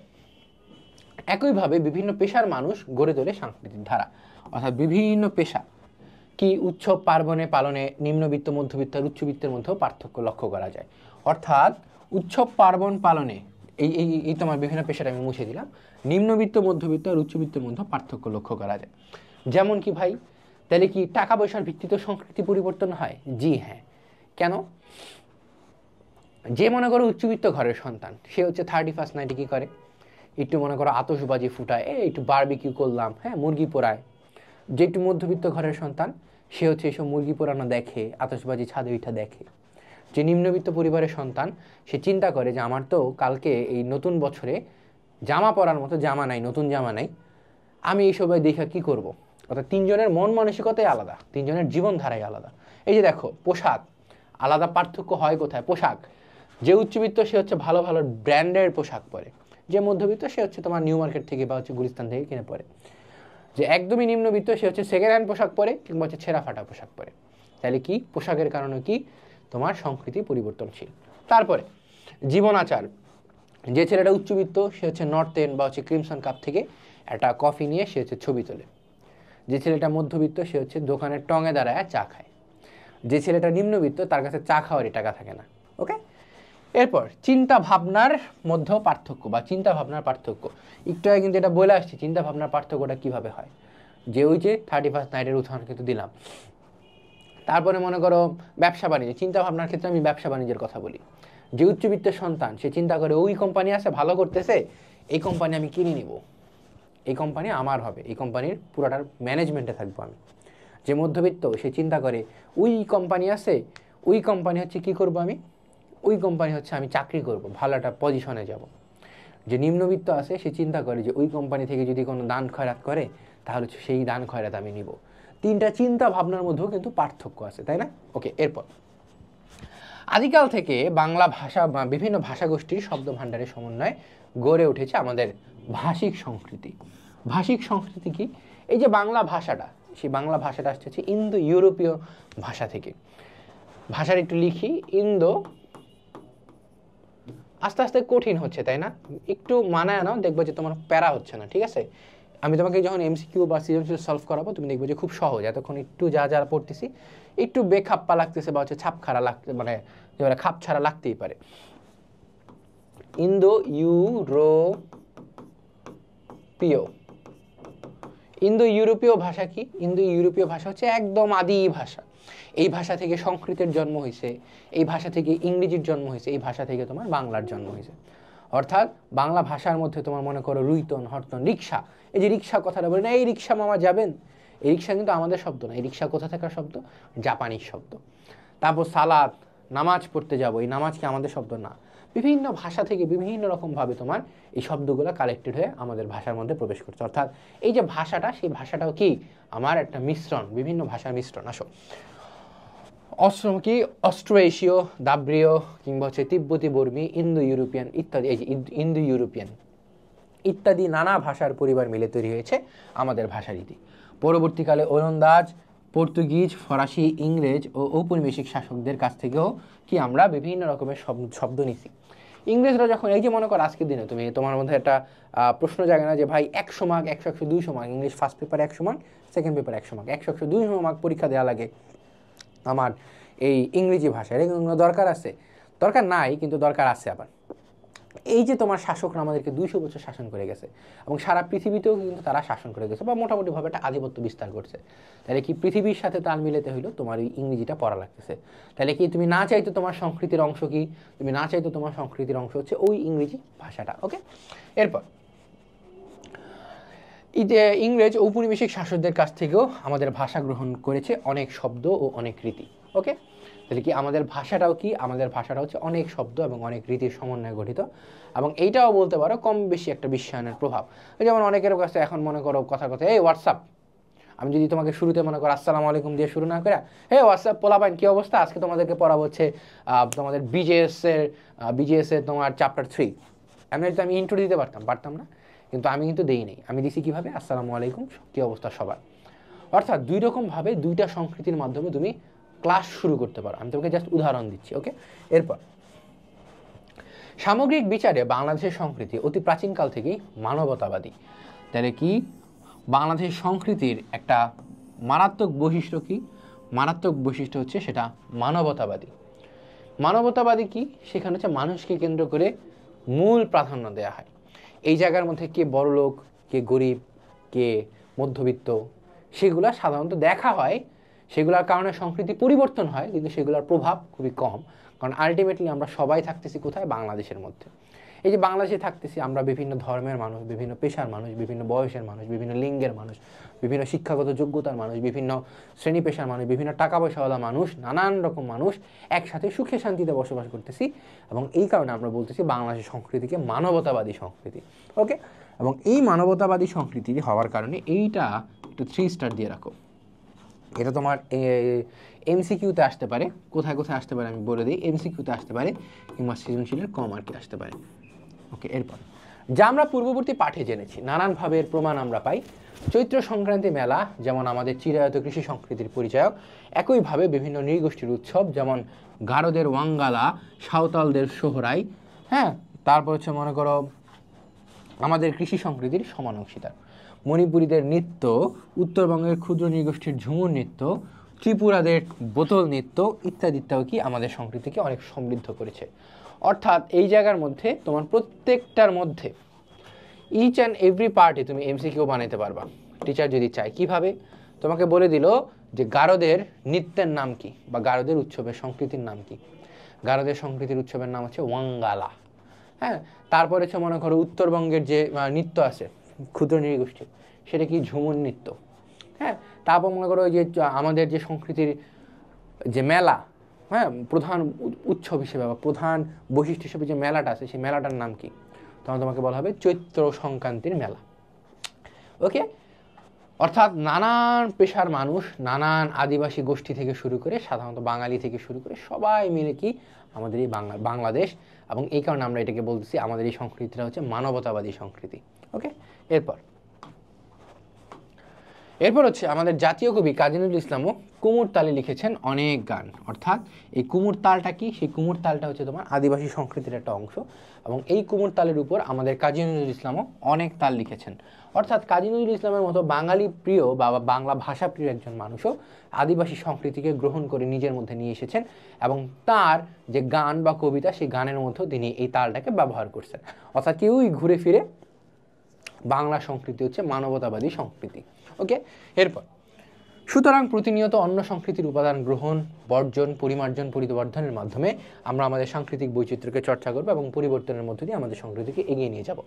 একইভাবে বিভিন্ন পেশার মানুষ গড়ে তোলে সাংস্কৃতিক ধারা। অর্থাৎ বিভিন্ন পেশা কি উৎসব পার্বণে পালনে নিম্নবিত্ত, মধ্যবিত্ত আর উচ্চবিত্তের মধ্যেও পার্থক্য লক্ষ্য করা যায়। অর্থাৎ উৎসব পার্বণ পালনে এই তোমার বিভিন্ন পেশাটা আমি মুছে দিলাম, নিম্নবিত্ত, মধ্যবিত্ত আর উচ্চবিত্তের মধ্যে পার্থক্য লক্ষ্য করা যায়। যেমন কি ভাই, তাহলে কি টাকা পয়সার ভিত্তিতে সংস্কৃতি পরিবর্তন হয়? জি হ্যাঁ। কেন? যে মনে করো উচ্চবিত্ত ঘরের সন্তান, সে হচ্ছে 31st নাইটে কী করে, একটু মনে করো আতশবাজি ফুটায়, একটু বারবিকিউ করলাম, হ্যাঁ, মুরগি পোড়ায়। যে একটু মধ্যবিত্ত ঘরের সন্তান, সে হচ্ছে এসব মুরগি পোড়ানো দেখে, আতশবাজি ছাদে উঠা দেখে। যে নিম্নবিত্ত পরিবারের সন্তান, সে চিন্তা করে যে আমার তো কালকে এই নতুন বছরে জামা পরার মতো জামা নাই, নতুন জামা নাই, আমি এইসবাই দেখা কী করব। অর্থাৎ তিনজনের মন মানসিকতাই আলাদা, তিনজনের জীবনধারাই আলাদা। এই যে দেখো পোশাক, আলাদা পার্থক্য হয় কোথায়? পোশাক। যে উচ্চবিত্ত সে হচ্ছে ভালো ভালো ব্র্যান্ডের পোশাক পরে, যে মধ্যবিত্ত সে হচ্ছে তোমার নিউ মার্কেট থেকে বা হচ্ছে গুলিস্তান থেকে কিনে পরে। যে একদমই নিম্নবিত্ত সে হচ্ছে সেকেন্ড হ্যান্ড পোশাক পরে কিংবা হচ্ছে ছেঁড়া ফাটা পোশাক পরে। তাহলে কি পোশাকের কারণে কি তোমার সংস্কৃতি পরিবর্তনশীল। তারপরে জীবনাচার, যে ছেলেটা উচ্চবিত্ত সে হচ্ছে নর্থ এন্ড বা হচ্ছে ক্রিমসন কাপ থেকে একটা কফি নিয়ে সে হচ্ছে ছবি তোলে। যে ছেলেটা মধ্যবিত্ত সে হচ্ছে দোকানের টঙে দাঁড়ায় চা খায়। যে ছেলেটা নিম্নবিত্ত তার কাছে চা খাওয়ারই টাকা থাকে না। ওকে, এরপর চিন্তা ভাবনার মধ্যেও পার্থক্য বা চিন্তা ভাবনার পার্থক্য একটু আগে কিন্তু এটা বলে আসছি, চিন্তা ভাবনার পার্থক্যটা কিভাবে হয়। যে ওই যে 31st নাইটের উদাহরণ কিন্তু দিলাম। তারপরে মনে করো ব্যবসা বাণিজ্য, চিন্তা ভাবনার ক্ষেত্রে আমি ব্যবসা বাণিজ্যের কথা বলি। যে উচ্চবিত্তের সন্তান সে চিন্তা করে ওই কোম্পানি আছে ভালো করতেছে, এই কোম্পানি আমি কিনে নিব, এই কোম্পানি আমার হবে, এই কোম্পানির পুরোটার ম্যানেজমেন্টে থাকবো আমি। যে মধ্যবিত্ত সে চিন্তা করে ওই কোম্পানি আছে, ওই কোম্পানি হচ্ছে কি করব আমি, ওই কোম্পানি হচ্ছে আমি চাকরি করব, ভালো একটা পজিশনে যাব। যে নিম্নবিত্ত আছে সে চিন্তা করে যে ওই কোম্পানি থেকে যদি কোনো দান খয়রাত করে তাহলে সেই দান খয়রাত আমি নিব। তিনটা চিন্তা ভাবনার মধ্যেও কিন্তু পার্থক্য আছে, তাই না? ওকে, এরপর আদিকাল থেকে বাংলা ভাষা বা বিভিন্ন ভাষাগোষ্ঠীর শব্দ ভাণ্ডারের সমন্বয়ে গড়ে উঠেছে আমাদের ভাষিক সংস্কৃতি। ভাষিক সংস্কৃতি কি? এই যে বাংলা ভাষাটা, সেই বাংলা ভাষাটা আসছে ইন্দো ইউরোপীয় ভাষা থেকে। ভাষার একটু লিখি, ইন্দো, আস্তে আস্তে কঠিন হচ্ছে তাই না? একটু মানায় নাও, দেখবো যে তোমার প্যারা হচ্ছে না, ঠিক আছে? আমি তোমাকে যখন এমসিকিউ বা সৃজনশীল সলভ করাবো তুমি দেখবে যে খুব সহজ। এতক্ষণ একটু যা পড়তেছি একটু বেখাপ্পা লাগতেছে বা হচ্ছে ছাপ খাড়া লাগতে, মানে খাপ ছাড়া লাগতেই পারে। ইন্দো ইউরোপীয়, ইন্দো ইউরোপীয় ভাষা কি? ইন্দো ইউরোপীয় ভাষা হচ্ছে একদম আদি ভাষা। এই ভাষা থেকে সংস্কৃতের জন্ম হয়েছে, এই ভাষা থেকে ইংরেজির জন্ম হয়েছে, এই ভাষা থেকে তোমার বাংলার জন্ম হয়েছে। অর্থাৎ বাংলা ভাষার মধ্যে তোমার মনে করো রুইতন, হরতন, রিক্সা, এই যে রিক্সা কথাটা বলে না, এই রিক্সা মামা যাবেন, এই রিক্সা কিন্তু আমাদের শব্দ না, এই রিক্সা কোথা থাকার শব্দ? জাপানিজ শব্দ। তারপর সালাত, নামাজ পড়তে যাবো, এই নামাজ কি আমাদের শব্দ না? বিভিন্ন ভাষা থেকে বিভিন্ন রকমভাবে তোমার এই শব্দগুলো কালেক্টেড হয়ে আমাদের ভাষার মধ্যে প্রবেশ করছে। অর্থাৎ এই যে ভাষাটা, সেই ভাষাটাও কি আমার একটা মিশ্রণ, বিভিন্ন ভাষার মিশ্রণ। আসো অস্ট্রো এশীয়, দাব্রিয় কিংবা হচ্ছে তিব্বতী, বর্মী, ইন্দো ইউরোপিয়ান ইত্যাদি, এই যে ইন্দো ইউরোপিয়ান ইত্যাদি নানা ভাষার পরিবার মিলে তৈরি হয়েছে আমাদের ভাষারীতি। পরবর্তীকালে ওলন্দাজ, পর্তুগিজ, ফরাসি, ইংরেজ ও ঔপনিবেশিক শাসকদের কাছ থেকেও কি আমরা বিভিন্ন রকমের শব্দ নিছি। ইংরেজরা যখন, এই যে মনে করো আজকের দিনে তুমি তোমার মধ্যে একটা প্রশ্ন জাগে না যে ভাই 100 mark, 100, 100, 200 mark, English first paper 100 mark, second paper 100 mark, 100, 100, 200 mark পরীক্ষা দেওয়া লাগে আমার এই ইংরেজি ভাষায়। এগুলো দরকার আছে? দরকার নাই, কিন্তু দরকার আছে আবার। এই যে তোমার শাসকরা আমাদেরকে 200 বছর শাসন করে গেছে এবং সারা পৃথিবীতেও কিন্তু তারা শাসন করে গেছে বা মোটামুটিভাবে একটা আধিপত্য বিস্তার করছে। তাহলে কি পৃথিবীর সাথে তাল মিলাতে হইলো তোমার এই ইংরেজিটা পড়া লাগতেছে। তাহলে কি তুমি না চাইতো তোমার সংস্কৃতির অংশ কি? তুমি না চাইতো তোমার সংস্কৃতির অংশ হচ্ছে ওই ইংরেজি ভাষাটা। ওকে, এরপর এই যে ইংরেজ ঔপনিবেশিক শাসকদের কাছ থেকেও আমাদের ভাষা গ্রহণ করেছে অনেক শব্দ ও অনেক রীতি। ওকে, তাহলে কি আমাদের ভাষাটাও কি, আমাদের ভাষাটা হচ্ছে অনেক শব্দ এবং অনেক রীতির সমন্বয়ে গঠিত, এবং এইটাও বলতে পারো কম বেশি একটা বিশ্বায়নের প্রভাব। যেমন অনেকের কাছে এখন মনে করো কথা কথা এই হোয়াটসঅ্যাপ, আমি যদি তোমাকে শুরুতে মনে করো আসসালামু আলাইকুম দিয়ে শুরু না করে, হে হোয়াটসঅ্যাপ পোলাপাইন কী অবস্থা, আজকে তোমাদেরকে পড়াবো হচ্ছে তোমাদের বিজিএস এর তোমার চ্যাপ্টার 3, এমনি যদি আমি ইন্ট্রো দিতে পারতাম না, কিন্তু আমি কিন্তু দেই নাই, আমি দিছি কীভাবে, আসসালামু আলাইকুম কী অবস্থা সবার। অর্থাৎ দুই রকমভাবে দুইটা সংস্কৃতির মাধ্যমে তুমি ক্লাস শুরু করতে পারো। আমি তোমাকে জাস্ট উদাহরণ দিচ্ছি, ওকে। এরপর সামগ্রিক বিচারে বাংলাদেশের সংস্কৃতি অতি প্রাচীনকাল থেকেই মানবতাবাদী। তাহলে কি বাংলাদেশের সংস্কৃতির একটা মারাত্মক বৈশিষ্ট্য কি, মারাত্মক বৈশিষ্ট্য হচ্ছে সেটা মানবতাবাদী। মানবতাবাদী কি, সেখানে হচ্ছে মানুষকে কেন্দ্র করে মূল প্রাধান্য দেওয়া হয়। এই জায়গার মধ্যে কে বড়লোক, কে গরিব, কে মধ্যবিত্ত, সেগুলো সাধারণত দেখা হয়, সেগুলোর কারণে সংস্কৃতি পরিবর্তন হয়, কিন্তু সেগুলোর প্রভাব খুবই কম, কারণ আলটিমেটলি আমরা সবাই থাকতেছি কোথায়, বাংলাদেশের মধ্যে। এই যে বাংলাদেশে থাকতেছি আমরা বিভিন্ন ধর্মের মানুষ, বিভিন্ন পেশার মানুষ, বিভিন্ন বয়সের মানুষ, বিভিন্ন লিঙ্গের মানুষ, বিভিন্ন শিক্ষাগত যোগ্যতার মানুষ, বিভিন্ন শ্রেণী পেশার মানুষ, বিভিন্ন টাকা পয়সাওয়ালা মানুষ, নানান রকম মানুষ একসাথে সুখে শান্তিতে বসবাস করতেছি, এবং এই কারণে আমরা বলতেছি বাংলাদেশের সংস্কৃতিকে মানবতাবাদী সংস্কৃতি, ওকে। এবং এই মানবতাবাদী সংস্কৃতি হওয়ার কারণে এইটা একটু 3 স্টার দিয়ে রাখো। এটা তোমার এমসিকিউতে আসতে পারে, কোথায় কোথায় আসতে পারে আমি বলে দিই, এমসিকিউতে আসতে পারে কিংবা সৃজনশীলের কম মার্কে আসতে পারে, ওকে। এরপর যা আমরা পূর্ববর্তী পাঠে জেনেছি, নানানভাবে এর প্রমাণ আমরা পাই। চৈত্র সংক্রান্তি মেলা যেমন আমাদের চিরায়ত কৃষি সংস্কৃতির পরিচায়ক, একইভাবে বিভিন্ন নৃগোষ্ঠীর উৎসব যেমন গারোদের ওয়াঙ্গালা, সাঁওতালদের সোহরাই, হ্যাঁ, তারপর হচ্ছে মনে করো আমাদের কৃষি সংস্কৃতির সমান অংশীদার। মণিপুরীদের নৃত্য, উত্তরবঙ্গের ক্ষুদ্র নৃগোষ্ঠীর ঝুমুর নৃত্য, ত্রিপুরাদের বোতল নৃত্য ইত্যাদি ইত্যাদি কি আমাদের সংস্কৃতিকে অনেক সমৃদ্ধ করেছে। অর্থাৎ এই জায়গার মধ্যে তোমার প্রত্যেকটার মধ্যে ইচ অ্যান্ড এভরি পার্টে তুমি এমসিকিউ বানাইতে পারবা, টিচার যদি চায়। কিভাবে? তোমাকে বলে দিল যে গারোদের নৃত্যের নাম কি, বা গারোদের উৎসবের সংস্কৃতির নাম কি। গারোদের সংস্কৃতির উৎসবের নাম হচ্ছে ওয়াঙ্গালা, হ্যাঁ। তারপরে হচ্ছে মনে করো উত্তরবঙ্গের যে নৃত্য আছে ক্ষুদ্র নৃগোষ্ঠীর, সেটা কি ঝুমুর নৃত্য, হ্যাঁ। তারপর মনে করো যে আমাদের যে সংস্কৃতির যে মেলা, হ্যাঁ, প্রধান উৎসব হিসেবে বা প্রধান বৈশিষ্ট্য হিসেবে যে মেলাটা আছে, সেই মেলাটার নাম কি, তখন তোমাকে বলা হবে চৈত্র সংক্রান্তির মেলা, ওকে। অর্থাৎ নানান পেশার মানুষ, নানান আদিবাসী গোষ্ঠী থেকে শুরু করে সাধারণত বাঙালি থেকে শুরু করে সবাই মিলে কি আমাদের এই বাংলাদেশ, এবং এই কারণে আমরা এটাকে বলতেছি আমাদের এই সংস্কৃতিটা হচ্ছে মানবতাবাদী সংস্কৃতি, ওকে। এরপর হচ্ছে আমাদের জাতীয় কবি কাজী নজরুল ইসলামও কুমুর তালে লিখেছেন অনেক গান। অর্থাৎ এই কুমুর তালটা কি, সেই কুমুর তালটা হচ্ছে তোমার আদিবাসী সংস্কৃতির একটা অংশ, এবং এই কুমুর তালের উপর আমাদের কাজী নজরুল ইসলামও অনেক তাল লিখেছেন। অর্থাৎ কাজী নজরুল ইসলামের মতো বাঙালি প্রিয় বা বাংলা ভাষা প্রিয় একজন মানুষও আদিবাসী সংস্কৃতিকে গ্রহণ করে নিজের মধ্যে নিয়ে এসেছেন, এবং তার যে গান বা কবিতা, সেই গানের মধ্যেও তিনি এই তালটাকে ব্যবহার করছেন। অর্থাৎ কেউই ঘুরে ফিরে বাংলা সংস্কৃতি হচ্ছে মানবতাবাদী সংস্কৃতি, ওকে। এরপর সুতরাং প্রতিনিয়ত অন্য সংস্কৃতির উপাদান গ্রহণ, বর্জন, পরিমার্জন, পরিবর্ধনের মাধ্যমে আমরা আমাদের সাংস্কৃতিক বৈচিত্র্যকে চর্চা করব এবং পরিবর্তনের মধ্য দিয়ে আমাদের সংস্কৃতিকে এগিয়ে নিয়ে যাব।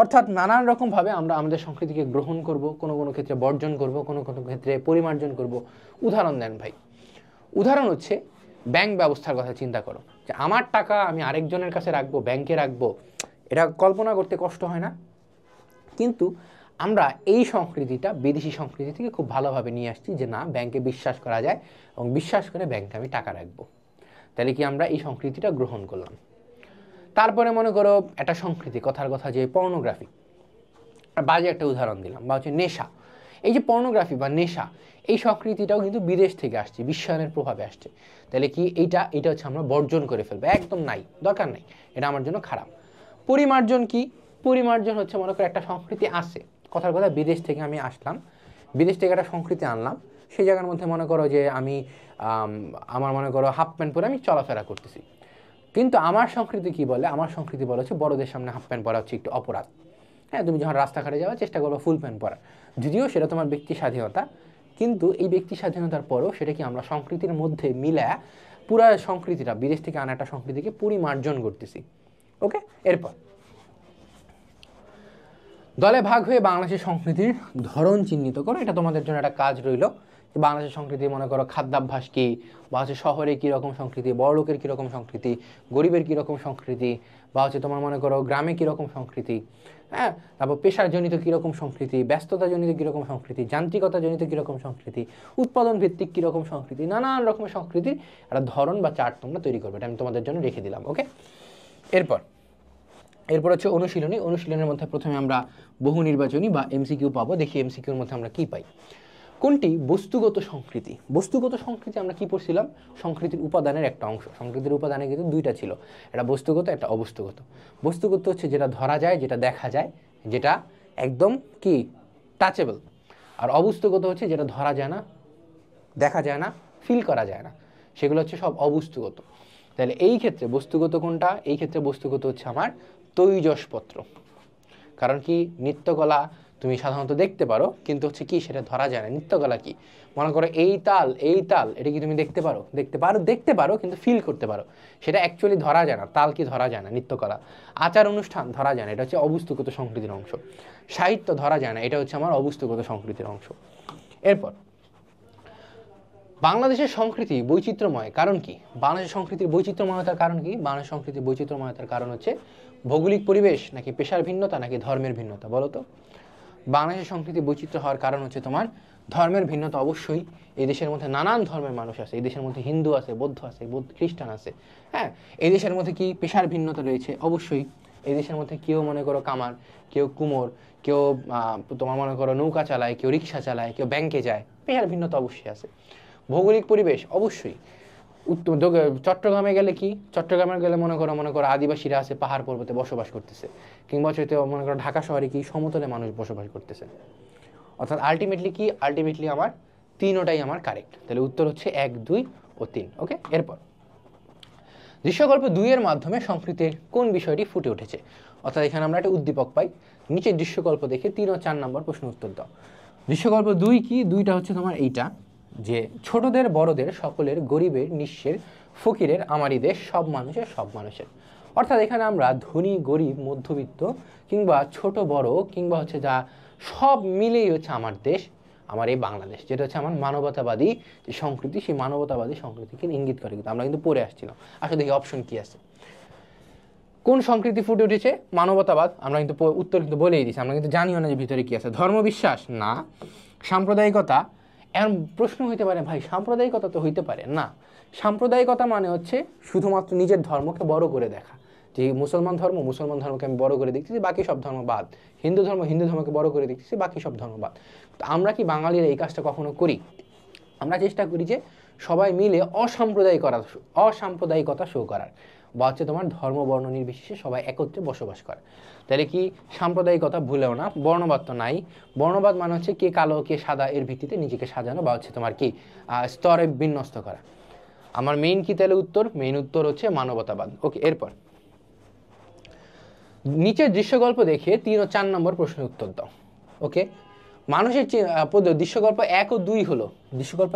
অর্থাৎ নানান রকমভাবে আমরা আমাদের সংস্কৃতিকে গ্রহণ করব, কোনো কোনো ক্ষেত্রে বর্জন করব, কোনো কোনো ক্ষেত্রে পরিমার্জন করব। উদাহরণ দেন ভাই, উদাহরণ হচ্ছে ব্যাংক ব্যবস্থার কথা চিন্তা করো, যে আমার টাকা আমি আরেকজনের কাছে রাখবো, ব্যাংকে রাখবো, এটা কল্পনা করতে কষ্ট হয় না? কিন্তু আমরা এই সংস্কৃতিটা বিদেশি সংস্কৃতি থেকে খুব ভালোভাবে নিয়ে আসছি, যে না, ব্যাংকে বিশ্বাস করা যায় এবং বিশ্বাস করে ব্যাংকে আমি টাকা রাখবো। তাহলে কি আমরা এই সংস্কৃতিটা গ্রহণ করলাম। তারপরে মনে করো একটা সংস্কৃতি, কথার কথা যে পর্নোগ্রাফি, বাজে একটা উদাহরণ দিলাম, বা হচ্ছে নেশা। এই যে পর্নোগ্রাফি বা নেশা, এই সংস্কৃতিটাও কিন্তু বিদেশ থেকে আসছে, বিশ্বায়নের প্রভাবে আসছে। তাহলে কি এইটা হচ্ছে আমরা বর্জন করে ফেলবো, একদম নাই, দরকার নাই, এটা আমার জন্য খারাপ। পরিমার্জন কি? পরিমার্জন হচ্ছে মনে করো একটা সংস্কৃতি আছে, কথার কথা বিদেশ থেকে আমি আসলাম, বিদেশ থেকে একটা সংস্কৃতি আনলাম, সেই জায়গার মধ্যে মনে করো যে আমি আমার মনে করো হাফ প্যান্ট পরে আমি চলাফেরা করতেছি, কিন্তু আমার সংস্কৃতি কি বলে? আমার সংস্কৃতি বলা হচ্ছে বড়দের সামনে হাফ প্যান্ট পরা হচ্ছে একটু অপরাধ, হ্যাঁ। তুমি যখন রাস্তাঘাটে যাওয়ার চেষ্টা করবো ফুল প্যান্ট পরা, যদিও সেটা তোমার ব্যক্তি স্বাধীনতা, কিন্তু এই ব্যক্তি স্বাধীনতার পরেও সেটা কি আমরা সংস্কৃতির মধ্যে মিলা পুরা সংস্কৃতিটা, বিদেশ থেকে আনা একটা সংস্কৃতিকে পরিমার্জন করতেছি, ওকে। এরপর দলে ভাগ হয়ে বাংলাদেশের সংস্কৃতির ধরন চিহ্নিত করো। এটা তোমাদের জন্য একটা কাজ রইল যে বাংলাদেশের সংস্কৃতি মনে করো খাদ্যাভ্যাস কি, বা হচ্ছে শহরে কীরকম সংস্কৃতি, বড়লোকের কীরকম সংস্কৃতি, গরিবের কীরকম সংস্কৃতি, বা হচ্ছে তোমার মনে করো গ্রামে কীরকম সংস্কৃতি, হ্যাঁ, তারপর পেশাজনিত কীরকম সংস্কৃতি, ব্যস্ততাজনিত কীরকম সংস্কৃতি, যান্ত্রিকতাজনিত কীরকম সংস্কৃতি, উৎপাদন ভিত্তিক কীরকম সংস্কৃতি, নানান রকমের সংস্কৃতির একটা ধরন বা চার্ট তোমরা তৈরি করবে। এটা আমি তোমাদের জন্য রেখে দিলাম। ওকে, এরপর হচ্ছে অনুশীলনের মধ্যে প্রথমে আমরা বহু নির্বাচনী বা এমসিকিউ পাবো। দেখি এমসিকিউর মধ্যে আমরা কি পাই। কোনটি বস্তুগত সংস্কৃতি? বস্তুগত সংস্কৃতি আমরা কি পড়ছিলাম? সংস্কৃতির উপাদানের একটা অংশ। সংস্কৃতির উপাদানে কিন্তু দুইটা ছিল, একটা বস্তুগত, একটা অবস্তুগত। বস্তুগত হচ্ছে যেটা ধরা যায়, যেটা দেখা যায়, যেটা একদম কি টাচেবল। আর অবস্তুগত হচ্ছে যেটা ধরা যায় না, দেখা যায় না, ফিল করা যায় না, সেগুলো হচ্ছে সব অবস্তুগত। তাহলে এই ক্ষেত্রে বস্তুগত কোনটা? এই ক্ষেত্রে বস্তুগত হচ্ছে আমার তৈজসপত্র। কারণ কি, নৃত্যকলা তুমি সাধারণত দেখতে পারো, কিন্তু হচ্ছে কি সেটা ধরা যায় না। নৃত্যকলা কি, মনে করো এই তাল এটা কি তুমি দেখতে পারো কিন্তু ফিল করতে পারো, সেটা অ্যাকচুয়ালি ধরা যায় না। তাল কি ধরা যায় না, নৃত্যকলা। আচার অনুষ্ঠান ধরা যায় না, এটা হচ্ছে অবস্তুগত সংস্কৃতির অংশ। সাহিত্য ধরা যায় না, এটা হচ্ছে আমার অবস্তুগত সংস্কৃতির অংশ। এরপর বাংলাদেশের সংস্কৃতি বৈচিত্র্যময় কারণ কি? বাংলাদেশের সংস্কৃতির বৈচিত্র্যময়তার কারণ কি? বাংলাদেশের সংস্কৃতির বৈচিত্র্যময়তার কারণ হচ্ছে ভৌগোলিক পরিবেশ, নাকি পেশার ভিন্নতা, নাকি ধর্মের ভিন্নতা? বলো তো। বাংলাদেশের সংস্কৃতি বৈচিত্র্য হওয়ার কারণ হচ্ছে তোমার ধর্মের ভিন্নতা। অবশ্যই এই দেশের মধ্যে নানান ধর্মের মানুষ আছে। এই দেশের মধ্যে হিন্দু আছে, বৌদ্ধ আছে, খ্রিস্টান আছে, হ্যাঁ। এই দেশের মধ্যে কি পেশার ভিন্নতা রয়েছে? অবশ্যই। এই দেশের মধ্যে কেউ মনে করো কামার, কেউ কুমোর, কেউ তোমার মনে করো নৌকা চালায়, কেউ রিক্সা চালায়, কেউ ব্যাংকে যায়। পেশার ভিন্নতা অবশ্যই আছে। ভৌগোলিক পরিবেশ অবশ্যই। চট্টগ্রামে গেলে কি, চট্টগ্রামে গেলে মনে করো আদিবাসীরা আছে, পাহাড় পর্বতে বসবাস করতেছে। কিংবা হচ্ছে মনে করো ঢাকা শহরে কি সমতলে মানুষ বসবাস করতেছে। অর্থাৎ আলটিমেটলি আমার তিনোটাই আমার কারেক্ট। তাহলে উত্তর হচ্ছে 1, 2 ও 3। ওকে, এরপর দৃশ্যকল্প 2 এর মাধ্যমে সংস্কৃতির কোন বিষয়টি ফুটে উঠেছে? অর্থাৎ এখানে আমরা একটা উদ্দীপক পাই, নিচের দৃশ্যকল্প দেখে 3 ও 4 নম্বর প্রশ্ন উত্তর দাও। দৃশ্যকল্প 2 কি? 2টা হচ্ছে তোমার এইটা, যে ছোটদের বড়দের সকলের, গরিবের নিঃস্বের, ফকিরের আমারই দেশ, সব মানুষের। অর্থাৎ এখানে আমরা ধনী গরিব মধ্যবিত্ত কিংবা ছোট বড় কিংবা হচ্ছে যা সব মিলেই হচ্ছে আমার দেশ, আমার এই বাংলাদেশ, যেটা হচ্ছে আমার মানবতাবাদী যে সংস্কৃতি, সেই মানবতাবাদী সংস্কৃতিকে ইঙ্গিত করে। কিন্তু আমরা কিন্তু পড়ে আসছিলাম। আসলে দেখি অপশন কি আছে। কোন সংস্কৃতি ফুটে উঠেছে? মানবতাবাদ। আমরা কিন্তু উত্তর কিন্তু বলেই দিচ্ছি, আমরা কিন্তু জানিও না যে ভিতরে কি আছে। ধর্মবিশ্বাস না। সাম্প্রদায়িকতা। এখন প্রশ্ন হইতে পারে, ভাই সাম্প্রদায়িকতা তো হইতে পারে না। সাম্প্রদায়িকতা মানে হচ্ছে শুধুমাত্র নিজের ধর্মকে বড় করে দেখা, যে মুসলমান ধর্মকে আমি বড় করে দেখতেছি, বাকি সব ধর্ম বাদ। হিন্দু ধর্মকে বড় করে দেখতেছি, বাকি সব ধর্ম বাদ। তো আমরা কি বাঙালিরা এই কাজটা কখনো করি? আমরা চেষ্টা করি যে সবাই মিলে অসাম্প্রদায়িকতা শো করার, বা হচ্ছে তোমার ধর্ম বর্ণ নির্বিশেষে সবাই একত্রে বসবাস করে। তাহলে কি সাম্প্রদায়িকতা ভুলেও না। বর্ণবাদ তো নাই। বর্ণবাদ মানে হচ্ছে কে কালো কে সাদা এর ভিত্তিতে নিজেকে সাজানো, বা হচ্ছে তোমার কি স্তরে বিন্যস্ত করা। আমার মেইন কি তাহলে মেইন উত্তর হচ্ছে মানবতাবাদ। ওকে, এরপর নিচের দৃশ্যগল্প দেখে 3 ও 4 নম্বর প্রশ্নের উত্তর দাও। ওকে, মানুষের দৃশ্যকল্প 1 ও 2 হলো। দৃশ্যকল্প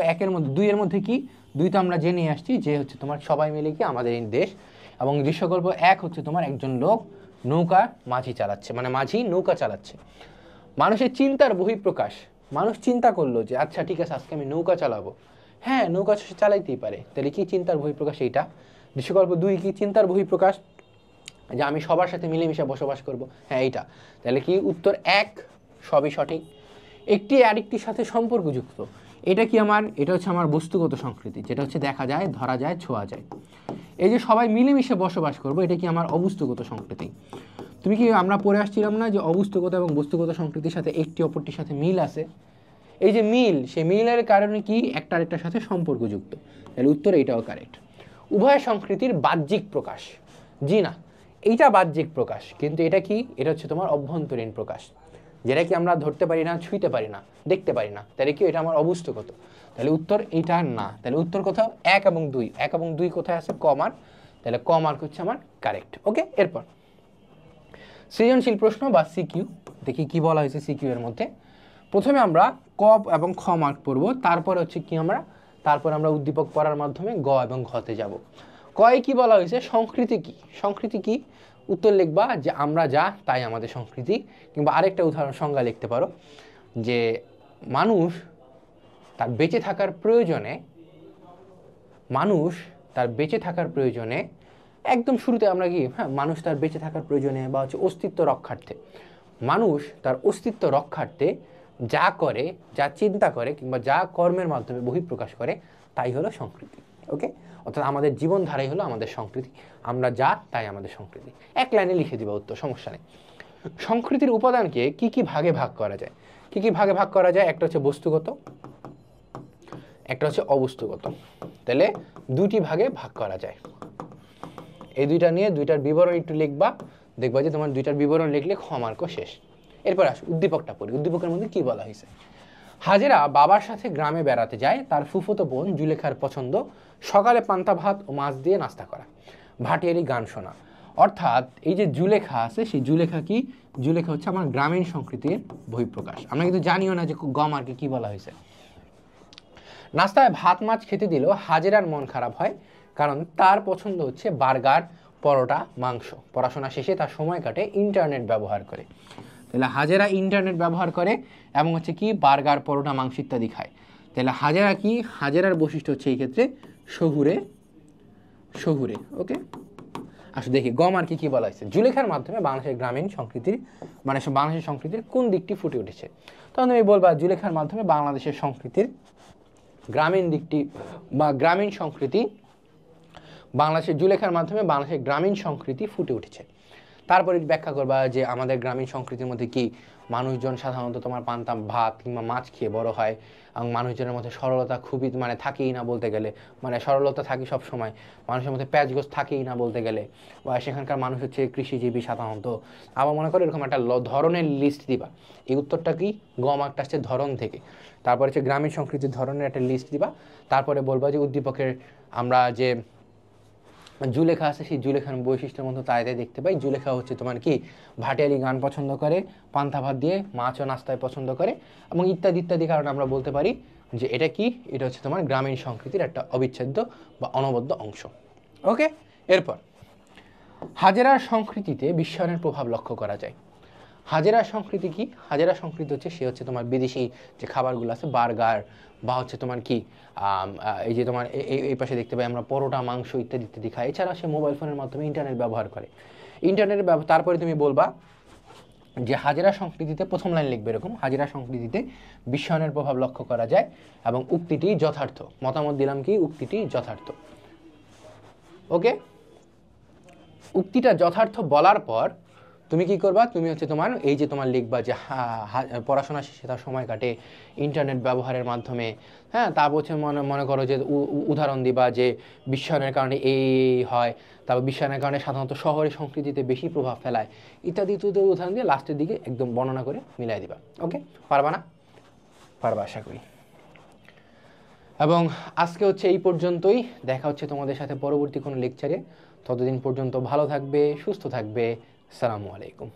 2 এর মধ্যে কি? 2 তো আমরা জেনে আসছি যে হচ্ছে তোমার সবাই মিলে কি আমাদের এই দেশ। এবং দৃশ্যকল্প 1 হচ্ছে তোমার একজন লোক মাঝি চালাচ্ছে, মানে মাঝি নৌকা চালাচ্ছে। মানুষের চিন্তার বহিঃপ্রকাশ। মানুষ চিন্তা করলো যে আচ্ছা ঠিক আছে, আজকে আমি নৌকা চালাবো। হ্যাঁ, নৌকা চালাইতেই পারে। তাহলে কি চিন্তার বহিঃপ্রকাশ? এইটা দৃশ্যকল্প 2 কি? চিন্তার বহিঃপ্রকাশ, যে আমি সবার সাথে মিলেমিশে বসবাস করব। হ্যাঁ, এইটা। তাহলে কি উত্তর 1 সবই সঠিক। একটি আরেকটির সাথে সম্পর্কযুক্ত, এটা কি আমার? এটা হচ্ছে আমার বস্তুগত সংস্কৃতি, যেটা হচ্ছে দেখা যায়, ধরা যায়, ছোঁয়া যায়। এই যে সবাই মিলেমিশে বসবাস করব, এটা কি আমার অবস্তুগত সংস্কৃতি। তুমি কি, আমরা পড়ে আসছিলাম না যে অবস্তুগত এবং বস্তুগত সংস্কৃতির সাথে একটি অপরটির সাথে মিল আছে। এই যে মিল, সেই মিলের কারণে কি একটা আরেকটার সাথে সম্পর্কযুক্ত। তাহলে উত্তর এইটাও কারেক্ট। উভয় সংস্কৃতির বাহ্যিক প্রকাশ। জি না, এইটা বাহ্যিক প্রকাশ, কিন্তু এটা কি? এটা হচ্ছে তোমার অভ্যন্তরীণ প্রকাশ, যেটা কি আমরা ধরতে পারি না, ছুঁইতে পারি না, দেখতে পারি না। তাহলে কি এটা আমার অবস্তুগত? তাহলে উত্তর এইটা না। তাহলে উত্তর কোথাও 1 এবং 2। 1 এবং 2 কোথায় আছে? ক মার্ক। তাহলে ক মার্ক হচ্ছে আমার কারেক্ট। ওকে, এরপর সৃজনশীল প্রশ্ন বা সিকিউ দেখি কি বলা হয়েছে সিকিউ এর মধ্যে। প্রথমে আমরা ক এবং খ মার্ক পড়বো, তারপর হচ্ছে কি তারপর আমরা উদ্দীপক পড়ার মাধ্যমে গ এবং ঘতে যাব। কয়ে কি বলা হয়েছে? সংস্কৃতি কি? সংস্কৃতি কি? উত্তর লিখবা যে আমরা যা তাই আমাদের সংস্কৃতি, কিংবা আরেকটা উদাহরণ সংজ্ঞা লিখতে পারো যে মানুষ তার বেঁচে থাকার প্রয়োজনে, মানুষ তার বেঁচে থাকার প্রয়োজনে, একদম শুরুতে আমরা কি, হ্যাঁ, মানুষ তার বেঁচে থাকার প্রয়োজনে বা হচ্ছে অস্তিত্ব রক্ষার্থে, মানুষ তার অস্তিত্ব রক্ষার্থে যা করে, যা চিন্তা করে, কিংবা যা কর্মের মাধ্যমে বহিঃপ্রকাশ করে তাই হলো সংস্কৃতি। ওকে, অর্থাৎ আমাদের জীবনধারাই হলো আমাদের সংস্কৃতি, আমরা যা তাই আমাদের সংস্কৃতি। এক লাইনে লিখে দিবা উত্তর, সমস্যা নেই। সংস্কৃতির উপাদানকে কি কি ভাগে ভাগ করা যায়? কি কি ভাগে ভাগ করা যায়? একটা হচ্ছে বস্তুগত, একটা হচ্ছে অবস্তুগত। তাহলে দুটি ভাগে ভাগ করা যায়। এই দুইটা নিয়ে দুইটার বিবরণ একটু লিখবা, দেখবা যে তোমার দুইটার বিবরণ লিখলে মার্কও শেষ। এরপর আসো উদ্দীপকটা পড়ি। উদ্দীপকের মধ্যে কি বলা হয়েছে? হাজেরা বাবার সাথে গ্রামে বেড়াতে যায়, তার ফুফুতো বোন জুলেখার পছন্দ সকালে পান্তা ভাত ও মাছ দিয়ে নাস্তা করা, ভাটিয়ালি গান শোনা। অর্থাৎ এই যে জুলেখা আছে, সেই জুলেখা কি? জুলেখা হচ্ছে আমার গ্রামীণ সংস্কৃতির বহিঃপ্রকাশ। আমরা কিন্তু জানিও না যে গমারকে কি বলা হয়েছে। নাস্তায় ভাত মাছ খেতে দিলেও হাজেরার মন খারাপ হয়, কারণ তার পছন্দ হচ্ছে বার্গার, পরোটা, মাংস। পড়াশোনা শেষে তার সময় কাটে ইন্টারনেট ব্যবহার করে। তাহলে হাজেরা ইন্টারনেট ব্যবহার করে এবং হচ্ছে কি বার্গার, পরোটা, মাংস ইত্যাদি খায়। তাহলে হাজেরা কি? হাজেরার বৈশিষ্ট্য হচ্ছে এই ক্ষেত্রে শহুরে, শহুরে। ওকে, আসলে দেখি গমার কি বলা হয়েছে। জুলেখার মাধ্যমে বাংলাদেশের গ্রামীণ সংস্কৃতির, মানে বাংলাদেশের সংস্কৃতির কোন দিকটি ফুটে উঠেছে? তখন তুমি বলবা জুলেখার মাধ্যমে বাংলাদেশের সংস্কৃতির গ্রামীণ দিকটি বা গ্রামীণ সংস্কৃতি, বাংলাদেশের জুলেখার মাধ্যমে বাংলাদেশের গ্রামীণ সংস্কৃতি ফুটে উঠেছে। তারপরে ব্যাখ্যা করবা যে আমাদের গ্রামীণ সংস্কৃতির মধ্যে কি মানুষজন সাধারণত তোমার পান্তা ভাত কিংবা মাছ খেয়ে বড় হয়, এবং মানুষজনের মধ্যে সরলতা খুবই মানে থাকেই না বলতে গেলে, মানে সরলতা থাকে সব সময়, মানুষের মধ্যে প্যাচগোছ থাকেই না বলতে গেলে, বা সেখানকার মানুষ হচ্ছে কৃষিজীবী সাধারণত। আবার মনে করো এরকম একটা ধরনের লিস্ট দিবা। এই উত্তরটা কি? গমারটা আসছে ধরন থেকে। তারপরে হচ্ছে গ্রামীণ সংস্কৃতির ধরনের একটা লিস্ট দিবা। তারপরে বলবা যে উদ্দীপকের আমরা যে জুলেখা আছে, সেই জুলেখার বৈশিষ্ট্যের মধ্যে তাই দেখতে পাই। জুলেখা হচ্ছে তোমার কি ভাটিয়ালি গান পছন্দ করে, পান্তা ভাত দিয়ে মাছ ও নাস্তায় পছন্দ করে, এবং ইত্যাদি ইত্যাদি কারণে আমরা বলতে পারি যে এটা কি, এটা হচ্ছে তোমার গ্রামীণ সংস্কৃতির একটা অবিচ্ছেদ্য বা অনবদ্য অংশ। ওকে, এরপর হাজেরার সংস্কৃতিতে বিশ্বায়নের প্রভাব লক্ষ্য করা যায়। হাজেরা সংস্কৃতি কি? হাজেরা সংস্কৃতি হচ্ছে সে হচ্ছে তোমার বিদেশি যে খাবারগুলো আছে, বার্গার বা হচ্ছে তোমার কি এই যে তোমার এই পাশে দেখতে পাই আমরা পরোটা, মাংস ইত্যাদি ইত্যাদি খাই। এছাড়া সে মোবাইল ফোনের মাধ্যমে ইন্টারনেট ব্যবহার করে। ইন্টারনেটের তারপরে তুমি বলবা যে হাজেরা সংস্কৃতিতে, প্রথম লাইন লিখবে এরকম, হাজেরা সংস্কৃতিতে বিশ্বায়নের প্রভাব লক্ষ্য করা যায় এবং উক্তিটি যথার্থ। মতামত দিলাম কি? উক্তিটি যথার্থ। ওকে, উক্তিটা যথার্থ বলার পর তুমি কি করবা? তুমি হচ্ছে তোমার এই যে তোমার লিখবা যে পড়াশোনা শেষে তার সময় কাটে ইন্টারনেট ব্যবহারের মাধ্যমে, হ্যাঁ, তারপর হচ্ছে মনে করো যে উদাহরণ দিবা যে বিশ্বায়নের কারণে এই হয়, তারপর বিশ্বায়নের কারণে সাধারণত শহরের সংস্কৃতিতে বেশি প্রভাব ফেলায়, ইত্যাদি ইত্যাদি উদাহরণ দিয়ে লাস্টের দিকে একদম বর্ণনা করে মিলাই দিবা। ওকে, পারবা না? পারবা আশা করি। এবং আজকে হচ্ছে এই পর্যন্তই। দেখা হচ্ছে তোমাদের সাথে পরবর্তী কোনো লেকচারে। ততদিন পর্যন্ত ভালো থাকবে, সুস্থ থাকবে। আসসালামু আলাইকুম।